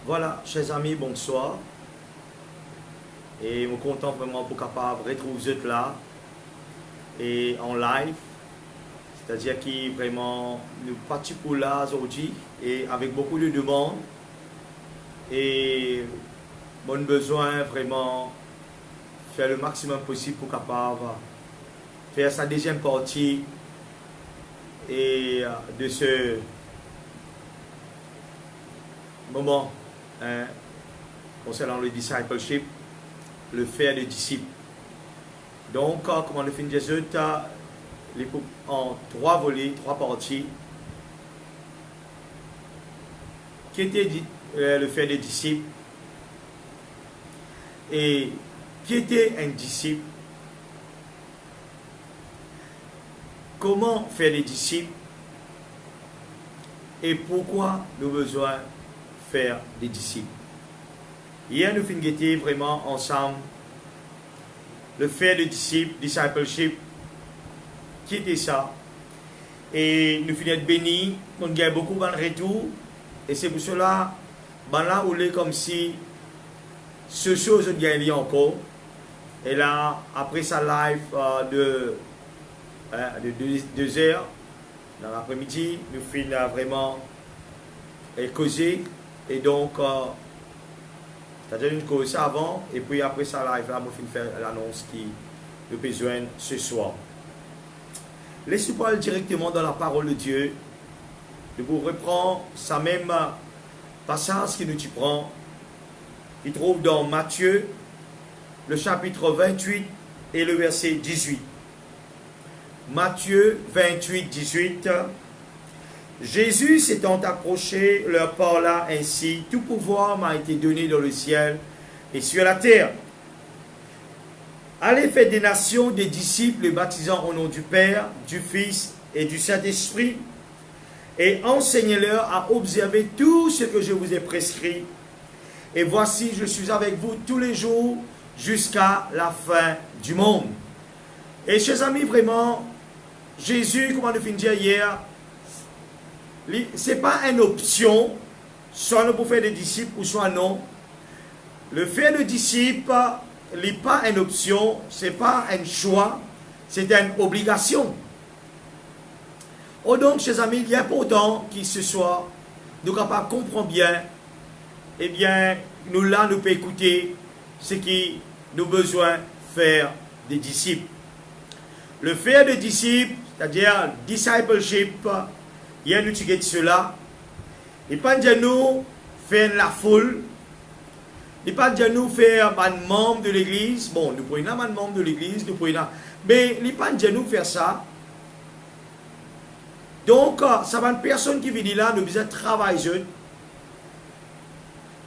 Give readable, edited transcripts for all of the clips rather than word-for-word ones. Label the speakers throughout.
Speaker 1: Voilà, chers amis, bonsoir. Et je suis content vraiment pour capable de retrouver vous là et en live. C'est-à-dire que vraiment nous participons là aujourd'hui et avec beaucoup de demandes. Et mon besoin vraiment faire le maximum possible pour capable faire sa deuxième partie et de ce moment concernant le discipleship, le faire des disciples. Donc, comme on le fait Jésus, en 3 volets, 3 parties, qui était le faire des disciples et qui était un disciple, comment faire des disciples et pourquoi nous avons besoin de faire des disciples. Hier, nous finissons vraiment ensemble le faire des disciples, discipleship, qui était ça. Et nous finissons bénis, on gagne beaucoup de retour. Et c'est pour cela, là, on est comme si ce chose gagne encore. Et là, après sa live de 2 heures, dans l'après-midi, nous finissons vraiment causer. Et donc, c'est-à-dire une cause avant, et puis après ça, live, là, nous finissons faire l'annonce qui nous besoin ce soir. Laissez-nous aller directement dans la parole de Dieu. Nous vous reprendre ça même passage qui nous y prend. Il trouve dans Matthieu, le chapitre 28 et le verset 18. Matthieu 28, 18. Jésus s'étant approché, leur parla ainsi: tout pouvoir m'a été donné dans le ciel et sur la terre. Allez faire des nations des disciples, les baptisant au nom du Père, du Fils et du Saint-Esprit, et enseignez-leur à observer tout ce que je vous ai prescrit. Et voici, je suis avec vous tous les jours jusqu'à la fin du monde. Et chers amis, vraiment, Jésus, comme on a fini de dire hier, ce n'est pas une option, soit nous pour faire des disciples ou soit non. Le faire de disciples n'est pas une option, ce n'est pas un choix, c'est une obligation. Oh donc, chers amis, il est important qu'il se soit, nous capables de comprendre bien, eh bien, nous là, nous pouvons écouter ce qui nous besoin de faire des disciples. Le faire des disciples, c'est-à-dire discipleship, il y a une utilité de cela. Il n'est pas de nous faire la foule. Il n'est pas de nous faire un membre de l'église. Bon, nous pouvons un membre de l'église, nous pouvons. Mais il n'est pas de nous faire ça. Donc, ça va une personne qui vient là, nous besoin travailler.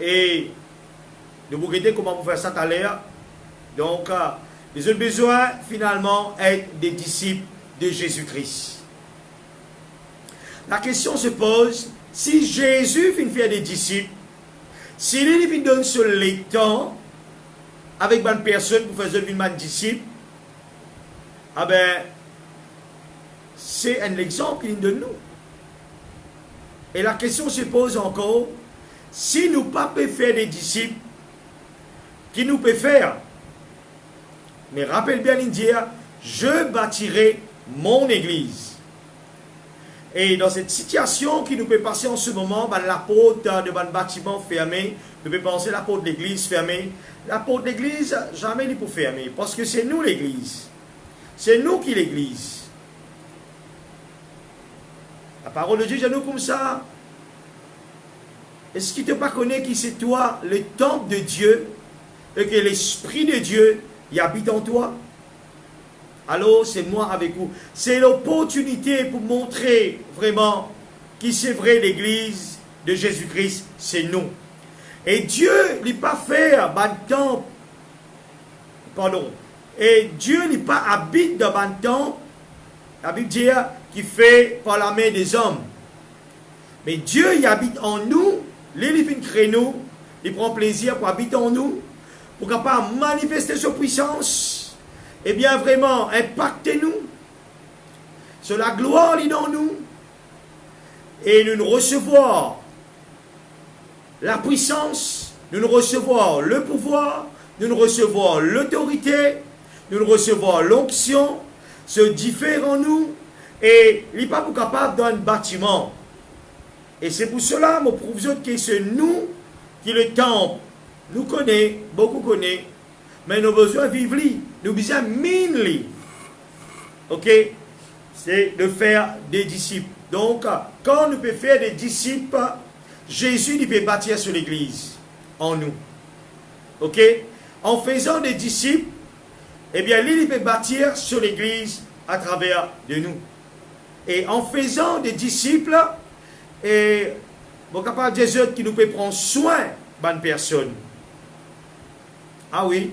Speaker 1: Et nous vous regardez comment vous faire ça tout à l'heure. Donc, nous avons besoin finalement d'être des disciples de Jésus-Christ. La question se pose, si Jésus vient faire des disciples, s'il vient donner sur les temps avec une personne pour faire un disciple, ah ben, c'est un exemple qu'il donne nous. Et la question se pose encore, si nous ne pouvons pas faire des disciples, qui nous peut faire? Mais rappelle bien dire, je bâtirai mon église. Et dans cette situation qui nous peut passer en ce moment, la porte de bâtiment fermé, nous peut penser la porte de l'église fermée. La porte de l'église, jamais il peut fermer, parce que c'est nous l'église. C'est nous qui l'église. La parole de Dieu dit nous comme ça. Est-ce qu'il ne te pas connaît qui c'est toi, le temple de Dieu, et que l'Esprit de Dieu y habite en toi? Alors, c'est moi avec vous. C'est l'opportunité pour montrer vraiment qui c'est vrai l'église de Jésus-Christ, c'est nous. Et Dieu n'est pas fait un temple. Pardon. Et Dieu n'est pas habite dans un temple. La Bible dit qui fait par la main des hommes. Mais Dieu y habite en nous. Il crée nous. Il prend plaisir pour habiter en nous. Pour capable manifester sa puissance. Eh bien, vraiment, impactez-nous. C'est la gloire qui est dans nous. Et nous recevoir la puissance, nous recevons le pouvoir, nous recevons l'autorité, nous recevons l'onction, se diffère en nous, et il n'est pas capable d'un bâtiment. Et c'est pour cela, je prouve que c'est nous qui le temple, nous connaissons, beaucoup connaissent, mais nous avons besoin de vivre, nous avons besoin de miner. Ok? C'est de faire des disciples. Donc, quand nous pouvons faire des disciples, Jésus il peut bâtir sur l'église, en nous. Ok? En faisant des disciples, eh bien, lui, il peut bâtir sur l'église à travers de nous. Et en faisant des disciples, et bon, capable des autres qui nous peut prendre soin de personne. Ah oui.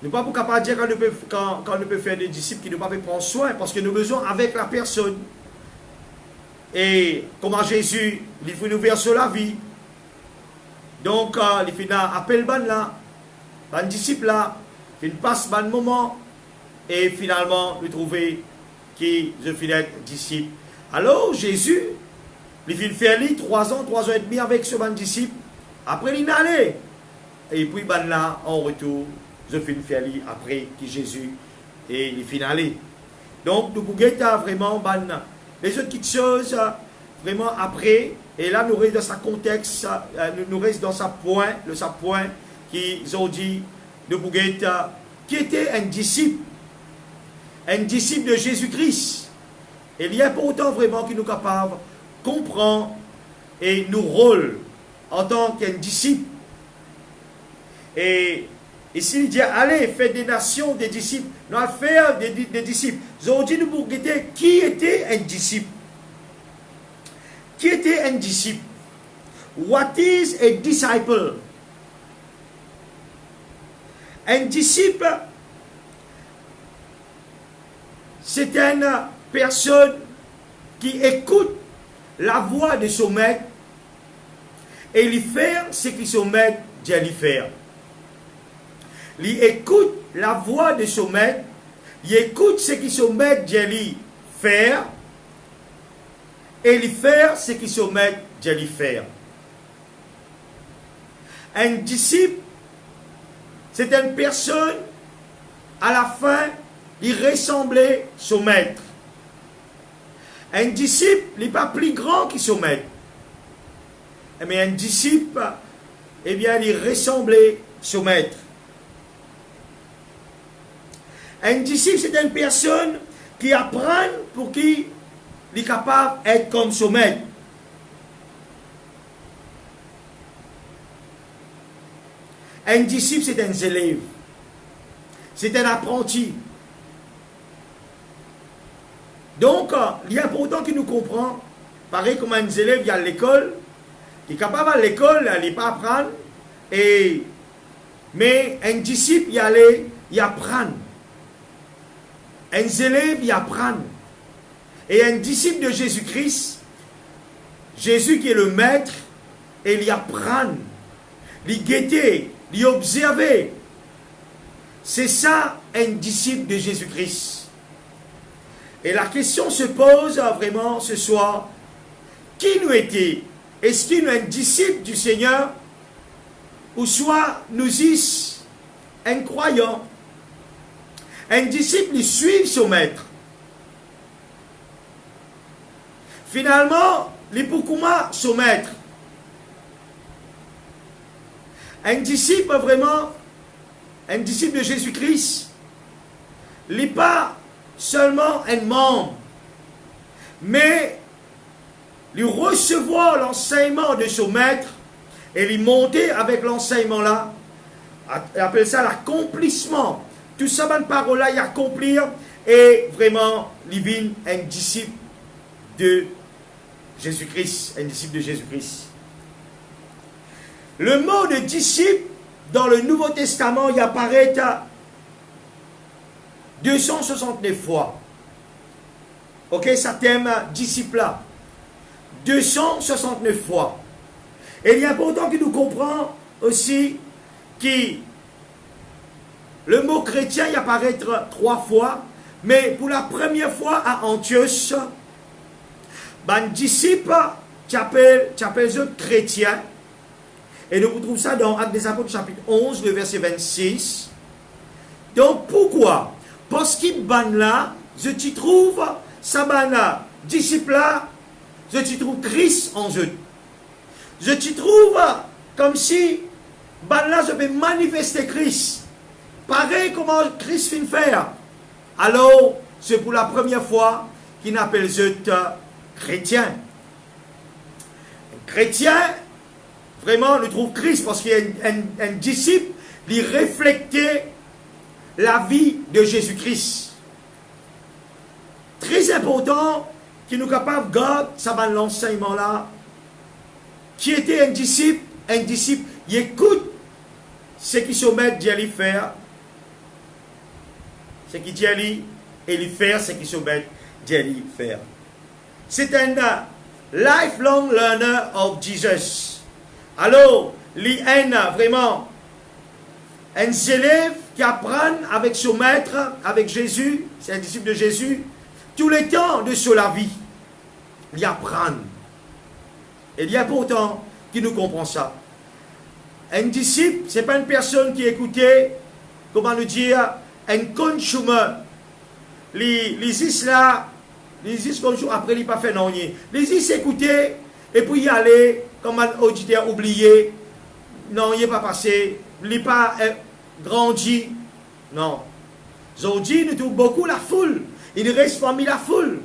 Speaker 1: Nous ne sommes pas capables de dire quand nous pouvons faire des disciples qui nous peuvent prendre soin, parce que nous besoin avec la personne. Et comment Jésus, il faut nous verser la vie. Donc, il fait appel là, ban disciple là, il passe ban moment, et finalement, nous trouver qui je finis être disciple. Alors, Jésus, il fait faire 3 ans, 3 ans et demi avec ce ban disciple. Après, il est allé. Et puis, ban là, en retour, je finis faire après que Jésus et il finit allé. Donc, nous pouvons vraiment ban les autres petites choses vraiment après. Et là, nous restons dans sa contexte, nous restons dans sa point, qu'ils ont dit, nous pouvons qui était un disciple de Jésus-Christ. Et il y a pourtant vraiment qui nous capables de comprendre et nous rôle en tant qu'un disciple. Et ici, il dit, allez, faites des nations, des disciples. Nous allons faire des disciples. Ils ont dit, nous pour guetter, qui était un disciple? Qui était un disciple? What is a disciple? Un disciple, c'est une personne qui écoute la voix de son maître et il fait ce que son maître dit lui faire. Il écoute la voix de son maître, il écoute ce que son maître dit lui faire et il fait ce que son maître dit lui faire. Un disciple, c'est une personne, à la fin, il ressemblait à son maître. Un disciple n'est pas plus grand que son maître. Mais un disciple, eh bien, il ressemblait à son maître. Un disciple, c'est une personne qui apprend pour qui il est capable d'être comme son maître. Un disciple, c'est un élève. C'est un apprenti. Donc, il est important qu'il nous comprenne. Pareil comme un élève, il y a l'école. Il est capable à l'école, il n'est pas apprendre. Mais un disciple, il apprend. Un élève, il apprend. Et un disciple de Jésus-Christ, Jésus qui est le maître, et il apprend. Il guetter, il observer. C'est ça, un disciple de Jésus-Christ. Et la question se pose vraiment ce soir, qui nous était? Est-ce qu'il nous est un disciple du Seigneur? Ou soit nous sommes un croyant? Un disciple, il suit son maître. Finalement, il est beaucoup son maître. Un disciple, vraiment, un disciple de Jésus-Christ, il n'est pas seulement un membre, mais il recevoir l'enseignement de son maître et lui monter avec l'enseignement là, il appelle ça l'accomplissement. Tout ça, cette parole-là, il accomplir et vraiment, il devient un disciple de Jésus-Christ, un disciple de Jésus-Christ. Le mot de disciple, dans le Nouveau Testament, il apparaît à 269 fois. Ok, ça thème disciple là. 269 fois. Et il est important que nous comprenions aussi que le mot chrétien il apparaît 3 fois, mais pour la première fois à Antioche, ben disciple, tu appelles eux chrétiens, Et nous retrouvons ça dans Actes des Apôtres chapitre 11, le verset 26. Donc pourquoi? Parce qu'il ban là, je t'y trouve, ça ban là, disciple là, je t'y trouve Christ en eux. Je t'y trouve comme si, ban là, je vais manifester Christ. Pareil comment Christ vient faire. Alors, c'est pour la première fois qu'il appelle eux chrétiens. Chrétien, vraiment, nous trouve Christ parce qu'il y a un disciple qui reflétait la vie de Jésus-Christ. Très important qu'il nous capable de garder ça va l'enseignement là. Qui était un disciple, il écoute ce qui se met à lui faire, ce qui dit à lui, et lui faire ce qui se met à lui faire. C'est un lifelong learner of Jesus. Alors, il est vraiment un élève qui apprend avec son maître, avec Jésus, c'est un disciple de Jésus, tous les temps de sa vie. Il apprend. Et il est important qu'il nous comprenne ça. Un disciple, ce n'est pas une personne qui écoutait, comment nous dire, un consumer. Les là, les consumer, après il n'a pas fait non. Les écouter, et puis y aller, comme un auditeur oublié, non, il n'est pas passé, il n'est pas grandi. Non. Aujourd'hui, nous trouvons beaucoup la foule. Il reste parmi la foule.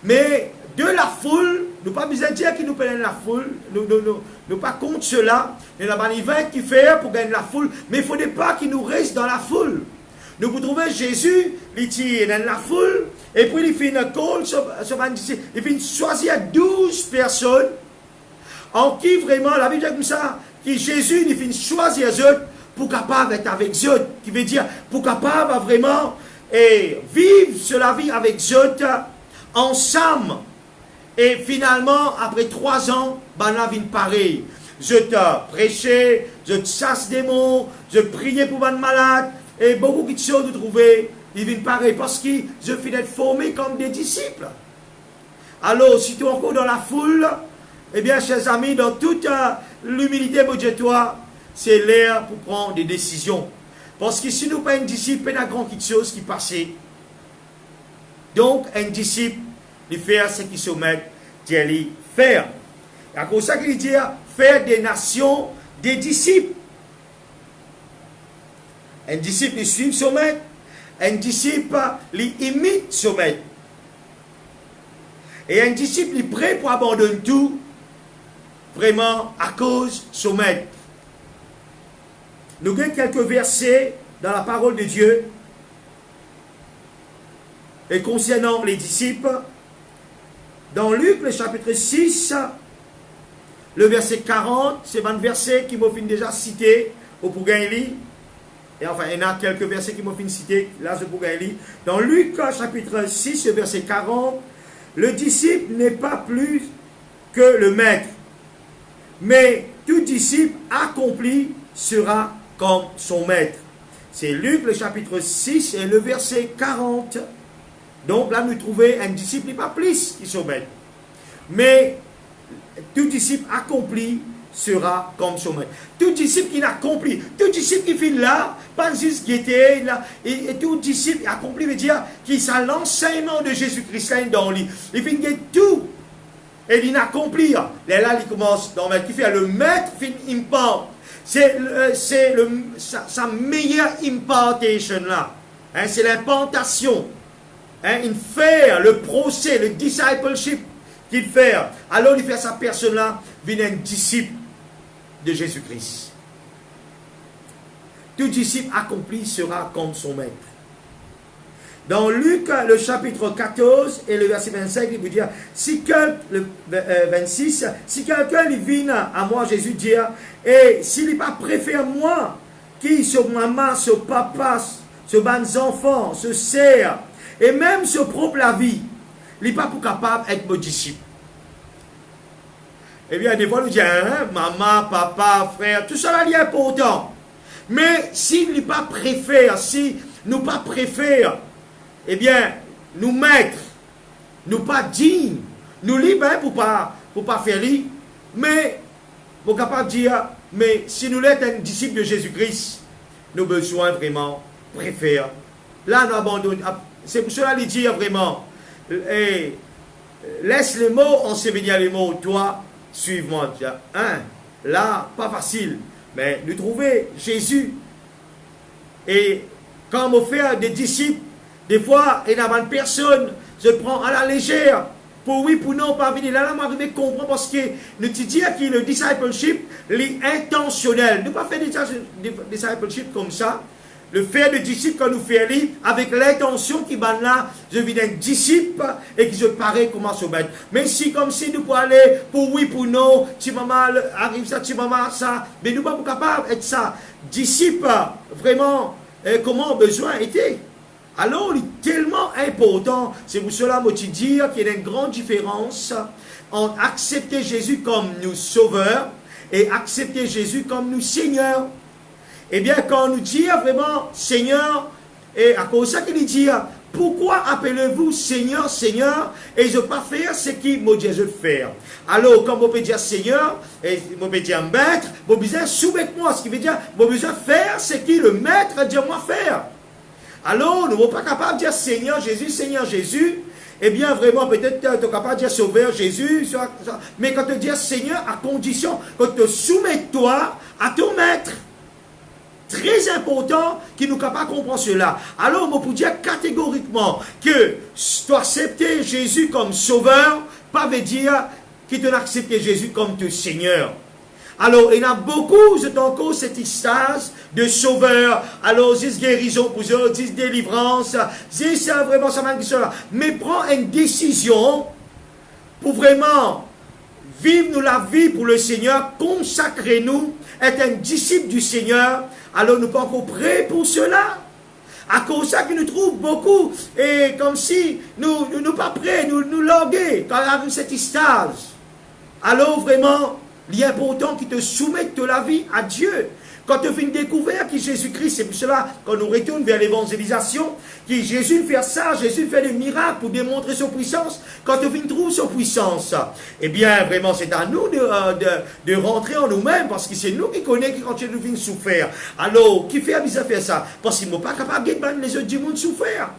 Speaker 1: Mais de la foule, nous pas besoin de dire qu'il nous prenne la foule. Nous pas contre cela. Mais la manivelle qui fait pour gagner la foule. Mais il ne faudrait pas qu'il nous reste dans la foule. Nous vous trouvez Jésus, il tire dans la foule. Et puis il fait une call, il fait choisir 12 personnes. En qui vraiment, la Bible dit comme ça, que Jésus, il fait choisir eux pour capable d'être avec eux. Qui veut dire, pour capable vraiment vivre sur la vie avec eux ensemble. Et finalement, après 3 ans, ben là, vient pareil. Je te prêchais, je te chasse des mots, je priais pour les malades, et beaucoup de choses de trouver, ils viennent pareil, parce que je finis d'être formé comme des disciples. Alors, si tu es encore dans la foule, eh bien, chers amis, dans toute l'humilité budgétoire, c'est l'heure pour prendre des décisions. Parce que si nous pas un disciple, il y a grand quelque chose qui passe. Donc, un disciple, il fait ce qu'il se met à faire. C'est comme ça qu'il dit faire des nations des disciples. Un disciple, il suit son maître. Un disciple, il imite son maître. Et un disciple, il est prêt pour abandonner tout, vraiment à cause de son maître. Nous avons quelques versets dans la parole de Dieu. Et concernant les disciples, dans Luc, le chapitre 6, le verset 40, c'est un verset qui m'a déjà cité au Pougaïli. Et enfin, il y en a quelques versets qui m'ont fait citer, là, je pourrais lire. Dans Luc, chapitre 6, verset 40, le disciple n'est pas plus que le maître, mais tout disciple accompli sera comme son maître. C'est Luc, le chapitre 6, et le verset 40. Donc là, nous trouvons un disciple n'est pas plus que son maître, mais tout disciple accompli sera comme son maître. Tout disciple qui l'accomplit, tout disciple qui fait là, pas juste qui était là, et tout disciple accompli veut dire qu'il a l'enseignement de Jésus-Christ dans lui. Il fait tout, et il accomplit. Et là, il commence dans le qui fait le maître, il impart. C'est sa meilleure impartation là. Hein, c'est l'implantation. Hein, il fait le procès, le discipleship qu'il fait. Alors, il fait à sa personne là, vient un disciple de Jésus-Christ. Tout disciple accompli sera comme son maître. Dans Luc, le chapitre 14 et le verset 25, il vous dit, le 26, si quelqu'un vient à moi, Jésus dit, et s'il n'est pas préféré moi, qui sur maman, sur papa, sur mes enfants, sur sœur, et même sur propre la vie, il n'est pas pour capable d'être mon disciple. Eh bien, des fois, nous disons, hein, maman, papa, frère, tout cela est important. Mais s'il n'est pas préfère, si nous pas préfère, eh bien, nous mettre, nous pas dignes, nous libres pour pas faire lit, mais, pour capable de dire, Mais si nous sommes un disciple de Jésus-Christ, nos besoins vraiment préfèrent. Là, nous abandonnons. C'est pour cela qu'il dit vraiment, laisse les mots ensevelir les mots, toi, suive-moi. Là, pas facile, mais nous trouver Jésus. Et quand on fait des disciples, des fois, il y a une personne se prend à la légère. Pour oui, pour non, pas venir. Là, on arrive à comprendre parce que nous te disons que le discipleship est intentionnel. Nous ne pas faire des discipleship comme ça. Le faire de disciple quand nous faisons avec l'intention qui va là, je vis un disciple et qui se paraît comment se mettre. Mais si comme si nous pouvons aller pour oui, pour non, si maman arrive ça, si maman ça, mais nous ne sommes pas capables d'être ça. Disciple, vraiment, comment besoin était. Alors, il est tellement important, c'est pour cela que je dis qu'il y a une grande différence entre accepter Jésus comme nous sauveur et accepter Jésus comme nous Seigneur. Eh bien, quand on nous dit vraiment Seigneur, et à cause de ça qu'il dit, pourquoi appelez-vous Seigneur, Seigneur, et je ne peux pas faire ce qui m'a dit je faire. Alors, quand on peut dire Seigneur, et on peut dire maître, on peut dire soumettre-moi, ce qui veut dire, on peut faire ce qui le maître dit moi faire. Alors, nous ne sommes pas capables de dire Seigneur Jésus, eh bien vraiment, peut-être tu es capable de dire Sauveur Jésus, mais quand tu dis Seigneur, à condition que tu soumets toi à ton maître. Très important qu'il nous capable de comprendre cela. Alors, on peut dire catégoriquement que tu accepter Jésus comme Sauveur, pas veut dire que tu acceptes Jésus comme ton Seigneur. Alors, il y a beaucoup, c'est encore cette extase de sauveur. Alors, c'est guérison pour eux, c'est délivrance, c'est vraiment ça, cela. Mais prends une décision pour vraiment vivre nous la vie pour le Seigneur, consacrez-nous, être un disciple du Seigneur. Alors, nous ne sommes pas encore prêts pour cela. À cause de ça que nous trouvons beaucoup, et comme si nous ne sommes pas prêts, nous languer, quand on a cette extase. Alors, vraiment, il est important qu'il te soumette la vie à Dieu. Quand tu viens découvrir que Jésus-Christ, c'est pour cela, quand nous retournons vers l'évangélisation, que Jésus fait ça, Jésus fait des miracles pour démontrer sa puissance. Quand tu viens trouver sa puissance, eh bien, vraiment, c'est à nous de rentrer en nous-mêmes, parce que c'est nous qui connaissons quand tu viens souffrir. Alors, qui fait à faire ça? Parce qu'ils ne sont pas capables de gagner les autres du monde souffrir.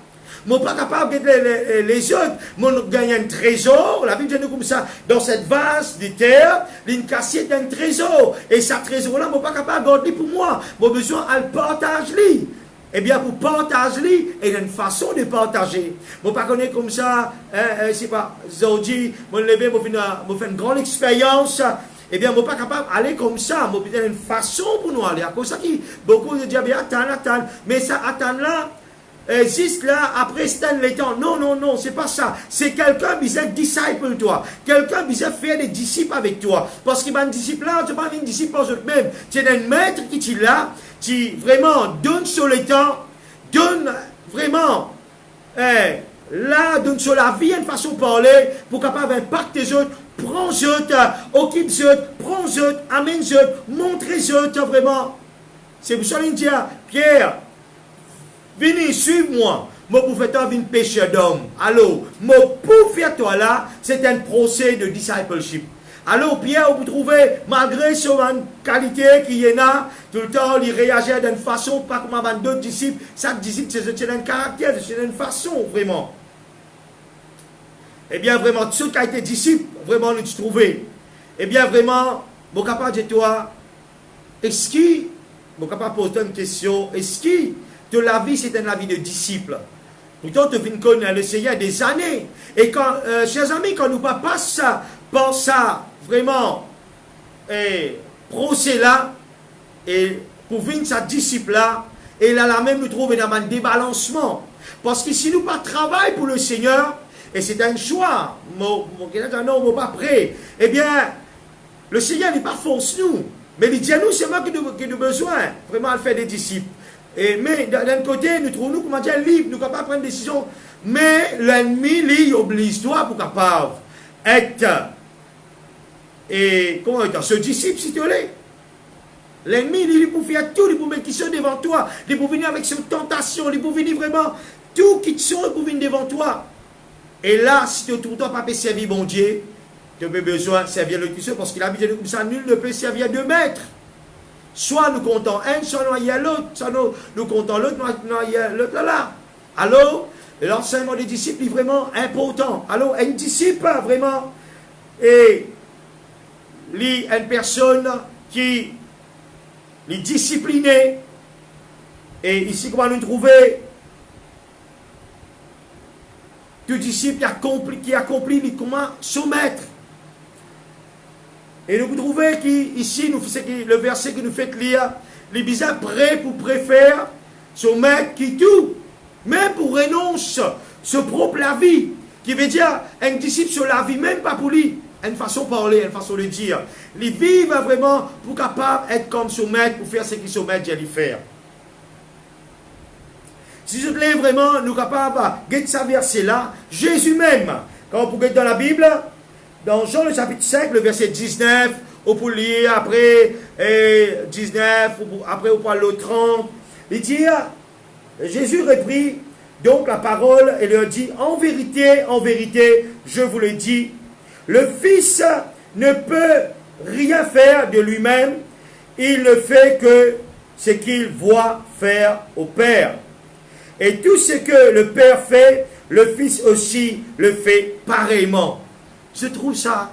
Speaker 1: Ils ne sont pas capables de gagner les autres. Ils gagnent un trésor. La Bible dit comme ça. Dans cette vase de terre, une cassette d'un trésor. Et ce trésor-là, ils ne sont pas capables de garder pour moi. Ils ont besoin de le partager. Eh bien, pour partager, il y a une façon de partager. Je ne pas connaître comme ça. C'est pas. Aujourd'hui, je faire une grande expérience. Eh bien, je ne suis pas capable d'aller comme ça. Je une façon pour nous aller. À cause de ça, beaucoup de disent, attends. Mais ça, attends là. Juste là, après c'est le temps. Non, c'est pas ça. C'est quelqu'un qui est disciple toi. Quelqu'un qui va faire des disciples avec toi. Parce qu'il y a un disciple là, tu n'es pas un disciple pour eux-mêmes. Tu es un maître qui est là, qui vraiment donne sur le temps, donne vraiment, donne sur la vie une façon de parler pour capable impacter les autres. Prends les autres, occupe les autres, prends les autres, amène les autres, montre les autres vraiment. C'est pour ça qu'il dit, Pierre, venez, suive-moi. Moi, pour faire une pécheur d'homme. Alors, moi, pour faire toi là, c'est un procès de discipleship. Alors, Pierre, vous trouvez, malgré son qualité qu'il y en a, tout le temps, il réagit d'une façon, pas comme d'autres disciples. Chaque disciple, c'est un caractère, c'est une façon, vraiment. Eh bien, vraiment, ceux qui ont été disciples, vraiment, nous trouvons. Eh bien, vraiment, mon capable de toi, est-ce qu'il, mon capable de poser une question, est-ce qu'il, de la vie, c'est une vie de disciple. Pourtant, tu viens connaître le Seigneur des années. Et quand, chers amis, quand nous passons par ça, vraiment, procès là, et pour venir sa disciple là, et là, même nous trouvons dans un débalancement. Parce que si nous pas travail pour le Seigneur, et c'est un choix, non, pas prêt, eh bien, le Seigneur n'est pas force nous. Mais il dit à nous, c'est moi qui nous besoin, vraiment, de faire des disciples. Mais d'un côté, nous trouvons comment dire libre, nous sommes capables de prendre des décisions. Mais l'ennemi, lui, oblige toi pour capable être ce disciple, si tu l'es. L'ennemi, il peut faire tout, il peut mettre qui sont devant toi, il peut venir avec ses tentations, il peut venir vraiment, tout qui sont, il peut venir devant toi. Et là, si tu ne trouves pas servir bon Dieu, tu as besoin de servir le Christ, parce qu'il a dit comme ça, nul ne peut servir deux maîtres. Soit nous comptons un, soit nous y a l'autre, soit nous comptons l'autre, nous y a l'autre là. Alors, l'enseignement des disciples est vraiment important. Alors, un disciple, vraiment, est une personne qui est disciplinée. Et ici, comment nous trouver tout disciple qui accomplit comment soumettre. Et nous trouvons qu'ici, le verset que nous fait lire, les bizarres prêts pour préférer soumettre qui tout, même pour renoncer, se propre la vie, qui veut dire un disciple sur la vie, même pas pour lui, une façon de parler, une façon de dire. Les vivent vraiment pour capable être comme soumettre, pour faire ce qu'ils soumettent, d'y faire. Si je plaît vraiment, nous capables de ce verset-là, Jésus même, quand vous pouvez dans la Bible, dans Jean le chapitre 5, le verset 19, on peut lire après 19, après on parle le 30, il dit, Jésus reprit donc la parole et leur dit, en vérité, je vous le dis, le Fils ne peut rien faire de lui-même, il ne fait que ce qu'il voit faire au Père. Et tout ce que le Père fait, le Fils aussi le fait pareillement. Je trouve ça.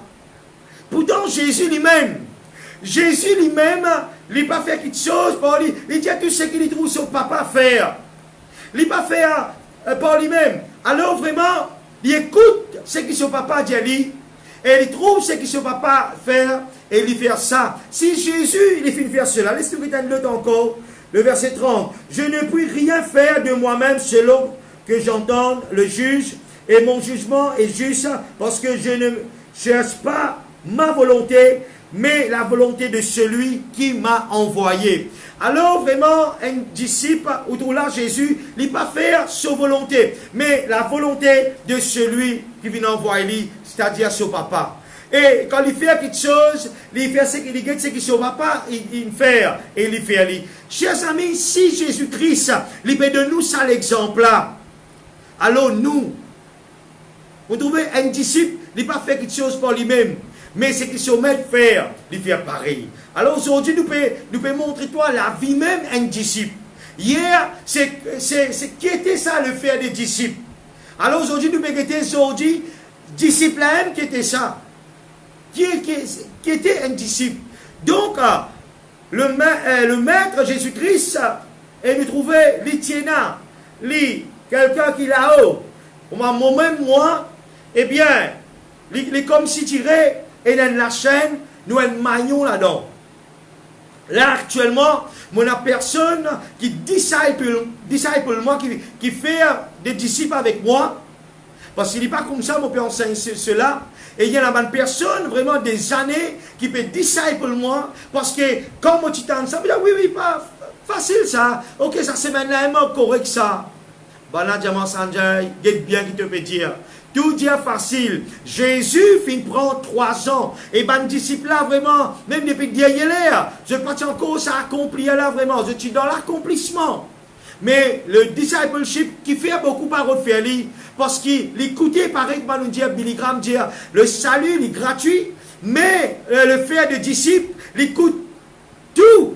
Speaker 1: Pourtant, Jésus lui-même, il n'a pas fait quelque chose pour lui. Il dit tout ce qu'il trouve son papa faire. Il n'a pas fait par lui-même. Alors vraiment, il écoute ce que son papa dit à lui. Et il trouve ce que son papa fait et il fait ça. Si Jésus, il finit faire cela, laissez-nous retenir l'autre encore. Le verset 30. Je ne puis rien faire de moi-même selon que j'entende le juge. Et mon jugement est juste parce que je ne cherche pas ma volonté, mais la volonté de celui qui m'a envoyé. Alors vraiment, un disciple, ou là Jésus, il n'a pas faire sa volonté, mais la volonté de celui qui vient envoyer, c'est-à-dire son papa. Et quand il fait quelque chose, il fait ce qu'il dit, ce qu'il ne va pas, il fait, et il fait. Chers amis, si Jésus-Christ, il peut de nous ça l'exemple-là, alors nous, vous trouvez un disciple, il n'a pas fait quelque chose pour lui-même, mais ce qu'il se met à faire, il fait pareil. Alors aujourd'hui, nous pouvons montrer toi la vie même un disciple. Hier, c'est qui était ça le faire des disciples. Alors aujourd'hui, nous pouvons être aujourd'hui, disciple qui était ça. Qui était un disciple. Donc, le maître Jésus-Christ, et nous trouvait l'Itiéna, quelqu'un qui est là-haut. Moi-même, moi, eh bien, il est comme si tirait et dans la chaîne, nous un maillon là-dedans. Là, actuellement, on a personne qui disciple moi, qui fait des disciples avec moi. Parce qu'il n'est pas comme ça, mon père enseigne cela. Et il y a une personne, vraiment des années, qui peut disciple moi. Parce que, comme on dit ensemble, oui, pas facile ça. Ok, ça c'est maintenant correct ça. Bana Diamant Sanjay, bien qui te peut dire. Tout dit facile. Jésus fin prend 3 ans. Et ben disciple là vraiment, même depuis hier, je pense encore ça accompli là vraiment. Je suis dans l'accomplissement. Mais le discipleship qui fait beaucoup par Ophélie, parce qu'il écoutait pareil que nous dit Billy Graham dire le salut est gratuit, mais le fait de disciple, il écoute tout.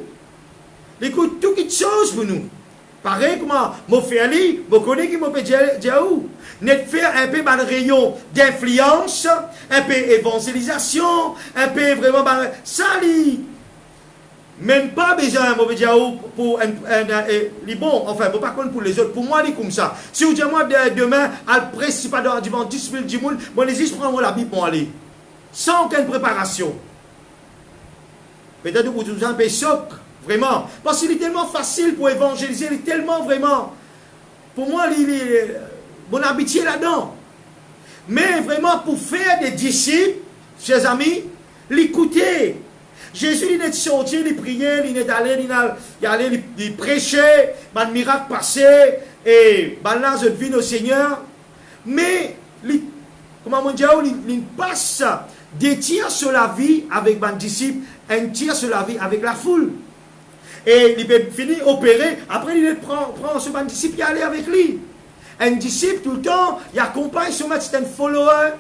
Speaker 1: Il écoute tout quelque chose pour nous. Pareil comment Ophélie, vous connaissez qui m'a fait dire où? Net faire un peu dans le rayon d'influence, un peu évangélisation, un peu vraiment salut. Même pas besoin, pour bon, enfin, pas contre pour les autres, pour moi, il est comme ça. Si vous dites moi demain, à le principal devant 10 000 du monde, moi, les je prends la Bible pour aller. Sans aucune préparation. Peut-être que vous vous en faites choc, vraiment. Parce qu'il est tellement facile pour évangéliser, il est tellement vraiment. Pour moi, il est mon habitué là-dedans. Mais vraiment, pour faire des disciples, chers amis, l'écouter. Jésus, il est sorti, il priait, il est allé, il prêchait, le miracle passé, et là, je devine au Seigneur. Mais, comment on dit, il passe des tirs sur la vie avec un disciple, un tir sur la vie avec la foule. Et il peut finir opérer, après il prend ce disciple et aller avec lui. Un disciple, tout le temps, il accompagne son maître, c'est un follower.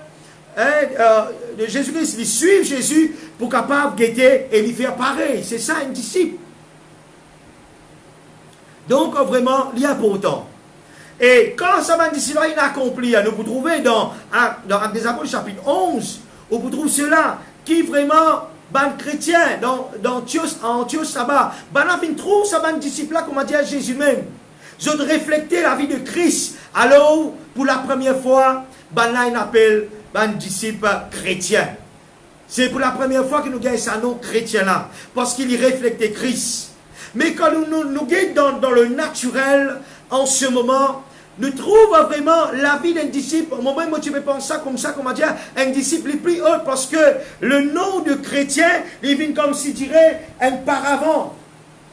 Speaker 1: De Jésus-Christ, il suit Jésus pour capable guetter et lui faire pareil. C'est ça un disciple. Donc, vraiment, il est important. Et quand ça va disciple il accompli, nous vous trouvez dans Actes des Apôtres chapitre 11, où vous trouvez cela, qui vraiment, ban chrétien, dans Antioche là-bas, ban a trouve ça ban disciple là, comme a dit à Jésus même. Ils ont reflété la vie de Christ. Alors, pour la première fois, ban là, il appelle ban disciple chrétien. C'est pour la première fois que nous gagnons ce nom chrétien là, parce qu'il y reflète Christ. Mais quand nous gagnons dans le naturel, en ce moment, nous trouvons vraiment la vie d'un disciple. Au moment où tu peux penser ça, comme on dit, un disciple est plus haut, parce que le nom de chrétien, il vient comme si dirait un paravent.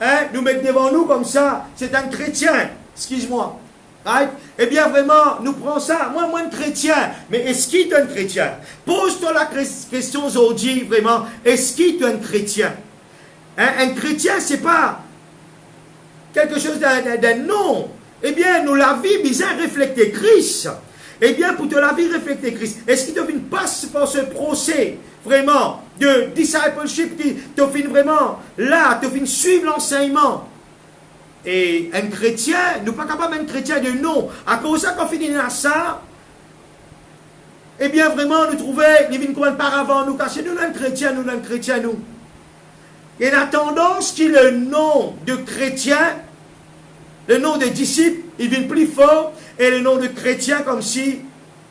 Speaker 1: Hein? Nous mettons devant nous comme ça, c'est un chrétien, excuse-moi. Right? Eh bien, vraiment, nous prenons ça. Moi, un chrétien. Mais est-ce qu'il est un chrétien? Pose-toi la question aujourd'hui, vraiment. Est-ce qu'il est un chrétien? Hein? Un chrétien, c'est pas quelque chose d'un nom. Eh bien, nous, la vie, bizarre, refléter Christ. Eh bien, pour te la vie, refléter Christ. Est-ce qu'il devine passer par ce procès, vraiment, de discipleship qui te fait vraiment, là, te fait suivre l'enseignement? Et un chrétien, nous ne sommes pas capables d'un chrétien de non. À cause de ça, quand on finit à ça, eh bien, vraiment, nous trouvons, les vignes comme par avant, nous cacher, nous, un chrétien, nous. Et la tendance qui le nom de chrétien, le nom de disciple, il vient plus fort, et le nom de chrétien, comme si,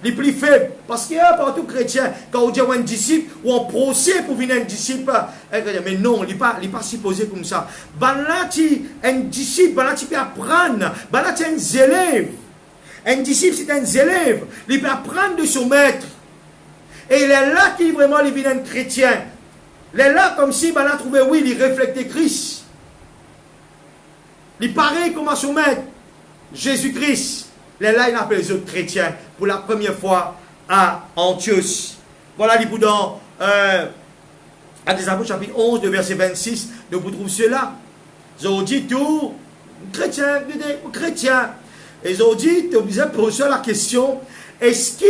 Speaker 1: il est plus faible. Parce qu'il y a partout chrétien, quand on dit un disciple, ou on procès pour venir un disciple, mais non, il n'est pas supposé comme ça. Ben là, un disciple, ben là, tu peux apprendre, ben là, tu es un élève. Un disciple, c'est un élève. Il peut apprendre de son maître. Et il est là qu'il vraiment il vient un chrétien. Il est là comme si, ben là, trouvé, oui, il reflète Christ. Il paraît comme à son maître, Jésus-Christ. Il est là, il appelle les autres chrétiens pour la première fois à Antioche. Voilà, les boudins, à des Apôtres, chapitre 11, de verset 26, nous vous trouvons cela. Ils ont dit tout, chrétien. Et ils ont dit, tu es obligé de poser la question, est-ce qu'il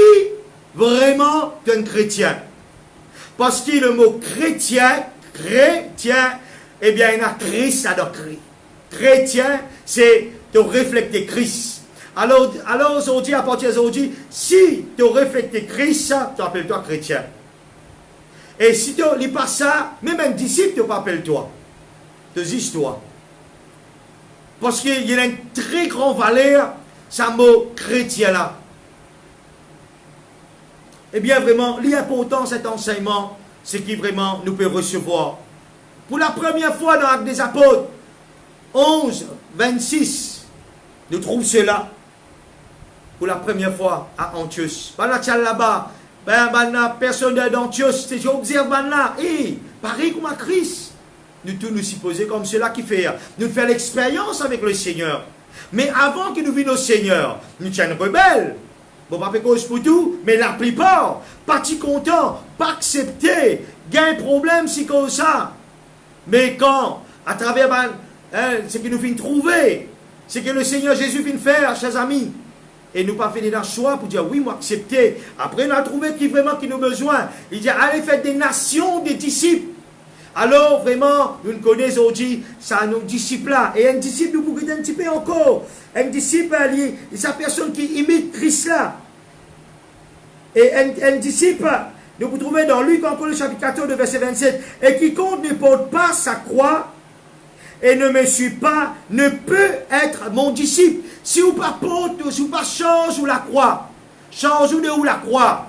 Speaker 1: vraiment est un chrétien? Parce que le mot chrétien, eh bien, il y a Christ à doctrine. Chrétien, c'est de refléter Christ. Alors aujourd'hui, à partir d'aujourd'hui, si tu reflètes Christ, tu appelles-toi chrétien. Et si tu ne lis pas ça, même un disciple, tu ne t'appelles toi. Tu dis toi. Parce qu'il y a une très grande valeur, ce mot chrétien-là. Eh bien, vraiment, l'important cet enseignement, c'est qu'il vraiment nous peut recevoir. Pour la première fois dans l'Acte des Apôtres, 11, 26, nous trouvons cela. Pour la première fois à Antioche. Là-bas, personne d'Antioche, c'est observe là, et pareil comme à Christ. Nous tous nous supposons comme cela qui fait. Nous faisons l'expérience avec le Seigneur. Mais avant que nous venions au Seigneur, nous sommes rebelles. Bon, pas cause pour tout, mais la plupart, pas si contents, pas acceptés, gain problème, c'est comme ça. Mais quand, à travers ce que nous venons trouver, c'est que le Seigneur Jésus vient faire, chers amis. Et nous pas fait des choix pour dire oui, moi accepter. Après, nous avons trouvé qui vraiment qui nous a besoin. Il dit allez faire des nations, des disciples. Alors, vraiment, nous connaissons aujourd'hui, ça nos disciples là. Et un disciple, nous pouvons un petit peu encore. Un disciple, c'est sa personne qui imite Christ là. Et un disciple, nous pouvons trouver dans Luc encore le chapitre 14, verset 27. Et quiconque ne porte pas sa croix et ne me suit pas, ne peut être mon disciple. Si vous pas porte, si vous pas change ou la croix, change ou de où la croix.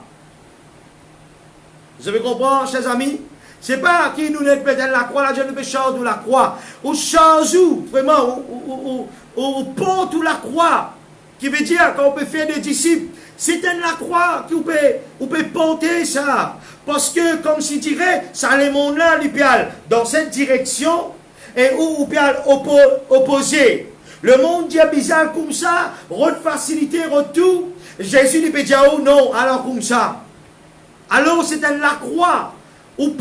Speaker 1: Vous avez compris, chers amis? C'est pas qui nous n'est peut-être la croix, là, je ne peux changer ou la croix. Ou change ou, vraiment, ou porte ou la croix. Qui veut dire qu'on peut faire des disciples. C'est la croix qui peut porter ça. Parce que, comme s'il dirait, ça les mondes là, dans cette direction, et où peut opposer. Le monde dit bizarre comme ça, rôle facilité, retour. Jésus lui peut dire oh non, alors comme ça. Alors c'est la croix. Ou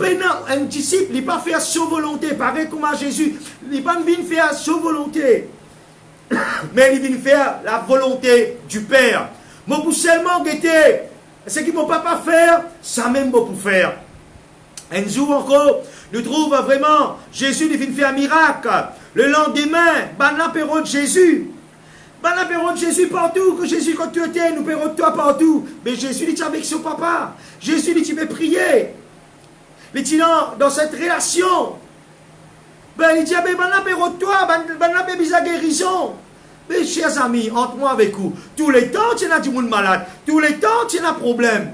Speaker 1: un disciple, il ne va pas faire sa volonté, pareil comme à Jésus. Il ne va pas faire sa volonté. Mais il vient faire la volonté du Père. Moi, pour seulement guetter ce qu'il ne peut pas faire, ça même pour faire. Un jour encore, nous trouvons vraiment, Jésus il vient faire un miracle. Le lendemain, l'apéro de Jésus. L'apéro de Jésus partout, que Jésus quand tu étais, nous pérons de toi partout. Mais Jésus dit avec son papa. Jésus dit tu veux prier. Il dit dans cette relation. Il dit l'apéro de toi, l'apéro de sa guérison. Mais chers amis, entre moi avec vous, tous les temps tu as du monde malade, tous les temps tu as un problème.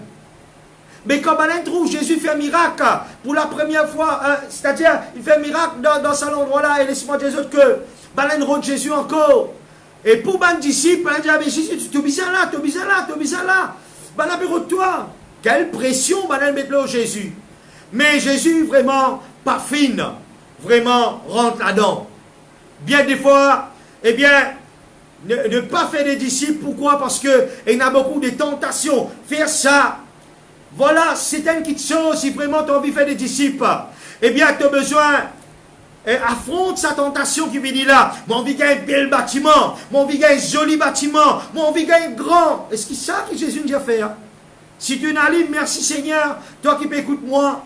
Speaker 1: Mais quand on trouve Jésus fait un miracle pour la première fois, c'est-à-dire il fait un miracle dans cet endroit-là, et laisse-moi dire que on rentre Jésus encore. Et pour les disciples, on dit Jésus, tu es bizarre là, tu es bizarre là, tu es bizarre là. On a toi. Quelle pression on met là au Jésus. Mais Jésus vraiment pas fine, vraiment rentre là-dedans. Bien des fois, eh bien, ne pas faire des disciples, pourquoi? Parce qu'il y a beaucoup de tentations. Faire ça, voilà, c'est une petite chose, si vraiment tu as envie de faire des disciples, eh bien, tu as besoin, affronte sa tentation qui vient là. Mon envie un bel bâtiment, mon envie un joli bâtiment, mon envie un grand. Est-ce que c'est ça que Jésus nous a fait? Si tu n'as pas, merci Seigneur, toi qui écoutes moi.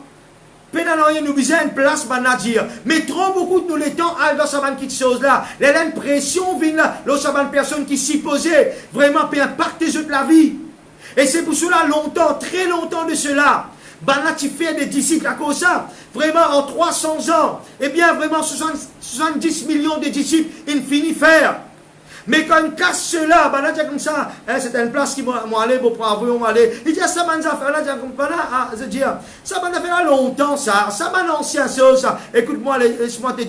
Speaker 1: Nous besoin une place à dire. Mais trop beaucoup de nous les temps dans cette petite chose-là. L'impression vient là, lorsqu'il y a une personne qui s'y posait, vraiment peut impacter toute la vie. Et c'est pour cela, longtemps, très longtemps de cela, là tu fais des disciples à cause de ça. Vraiment, en 300 ans, eh bien, vraiment, 70 millions de disciples, ils finissent faire. Mais quand on casse cela, là, tu comme ça, c'est une place qui m'a allé, pour prendre aller. Il dit, ça m'a fait là, je dis, ça m'a fait là longtemps, ça m'a ancien chose, ça. Écoute-moi, laisse-moi te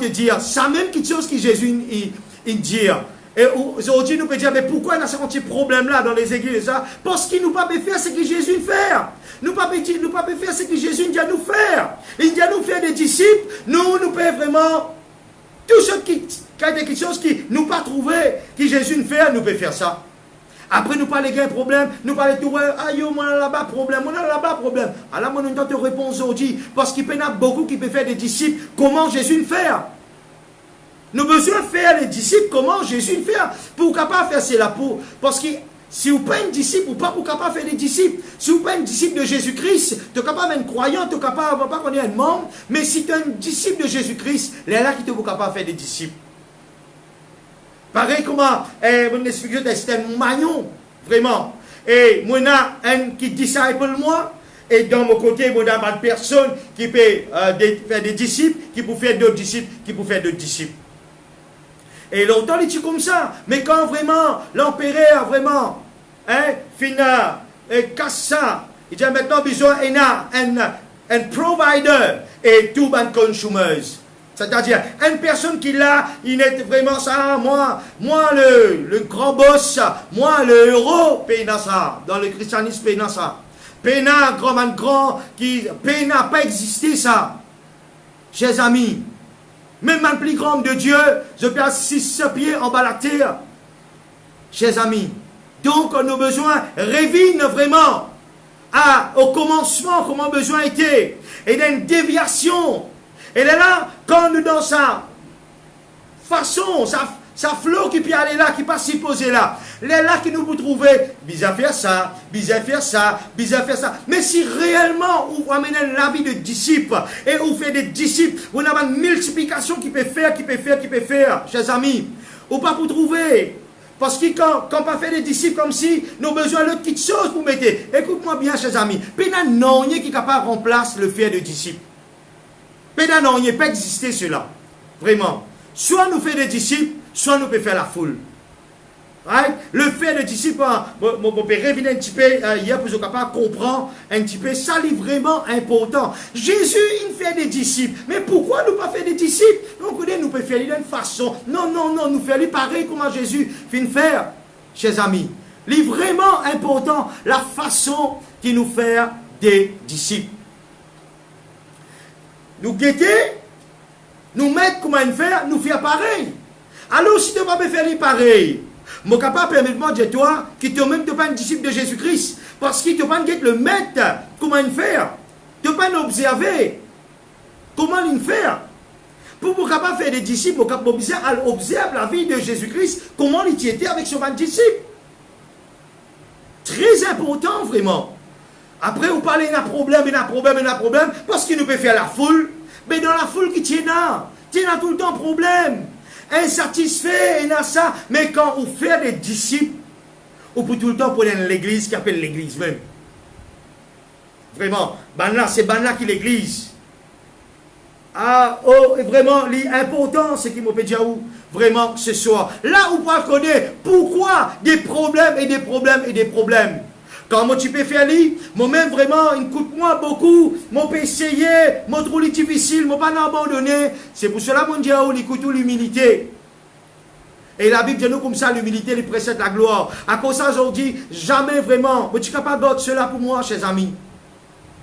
Speaker 1: dire, ça même quelque chose que Jésus il dit. Et aujourd'hui, nous pouvons dire, mais pourquoi il y a ce petit problème-là dans les églises, ça? Parce qu'il nous pas faire ce que Jésus fait. Nous pas faire ce que Jésus dit à nous faire. Il dit à nous faire des disciples, nous pouvons vraiment, tout ce qui a quelque chose qui nous pas trouvé, que Jésus nous fait, nous pouvons faire ça. Après, nous parlons de problème, nous parlons de tout, aïe, on a là-bas problème, on a là-bas problème. Alors, moi, nous te répondre aujourd'hui, parce qu'il y en a beaucoup qui peuvent faire des disciples, comment Jésus nous fait. Nous avons besoin de faire les disciples, comment Jésus le fait. Pour capable faire cela, parce que si vous n'êtes pas un disciple, ou pas pour capable faire des disciples, si vous n'êtes pas un disciple de Jésus-Christ, tu es capable d'être croyant, tu es capable, pas qu'on est un membre, mais si tu es un disciple de Jésus-Christ, il est là qui te capable de faire des disciples. Pareil comment, mon expliquer, c'est un magnon, vraiment. Et moi, un qui disciple moi, et dans mon côté, moi, il y a une personne qui peut faire des disciples, qui peut faire d'autres disciples, qui peut faire d'autres disciples. Et longtemps, il dit comme ça. Mais quand vraiment, l'empereur, vraiment, finit, casse ça, il dit maintenant, besoin, il y a un provider et tout un consumer. C'est-à-dire, une personne qui l'a, il est vraiment ça, moi le grand boss, moi le héros, paye ça. Dans le christianisme, paye ça. Paye grand, qui paye n'a pas existé ça. Chers amis, même un plus grand de Dieu, je place 6 pieds en bas de la terre. Chers amis, donc on a besoin, révine vraiment au commencement, comment besoin était. Et d'une déviation. Et là, quand nous dans sa façon, sa flot qui peut aller là, qui peut s'y poser là. Les là qui nous peut trouver, bizarre faire ça, bizarre faire ça, bizarre faire ça. Mais si réellement vous amenez la vie de disciples et vous faites des disciples, vous avez une multiplication qui peut faire, chers amis. Ou pas pour trouver. Parce que quand on fait des disciples comme si, nous avons besoin de petites choses pour mettre. Écoute-moi bien, chers amis. Pénan non, qui est capable de remplacer le fait de disciples. Pénan non, il ne peut pas exister cela. Vraiment. Soit nous faisons des disciples, soit nous pouvons faire la foule. Right? Le fait de disciples, mon père revient un petit peu hier pour être capable de comprendre un petit peu, ça est vraiment important. Jésus, il fait des disciples. Mais pourquoi nous pas faire des disciples? Donc, nous pouvons faire d'une façon. Non, nous faisons pareil comme Jésus fait faire, chers amis. C'est vraiment important la façon qu'il nous fait des disciples. Nous guetter, nous mettre comment faire, nous faire pareil. Alors, si tu ne vas pas faire pareil, je suis capable de permettre de toi qui te même pas un disciple de Jésus-Christ, parce qu'il ne pas le mettre comment faire. Tu ne pas l'observer. Comment le faire. Pour être capable de faire des disciples, observe la vie de Jésus-Christ, comment il était avec son disciple. Très important, vraiment. Après, vous parlez d'un problème, parce qu'il nous peut faire la foule, mais dans la foule qui tient là, tu as tout le temps problème. Insatisfait, et ça. Mais quand on fait des disciples, on peut tout le temps prendre l'église qui appelle l'église même. Vraiment, c'est là qui l'église. Ah, oh, et vraiment, l'important, c'est qu'il m'a dit où vraiment ce soir. Là où on connaît pourquoi des problèmes et des problèmes et des problèmes. Quand moi tu peux faire moi-même vraiment, il coûte moi beaucoup, moi peux essayer, moi trop difficile, moi pas abandonner. C'est pour cela mon Dieu, il coûte l'humilité. Et la Bible dit nous comme ça, l'humilité, les précède la gloire. À cause de ça, aujourd'hui, jamais vraiment, moi tu es capable de cela pour moi, chers amis.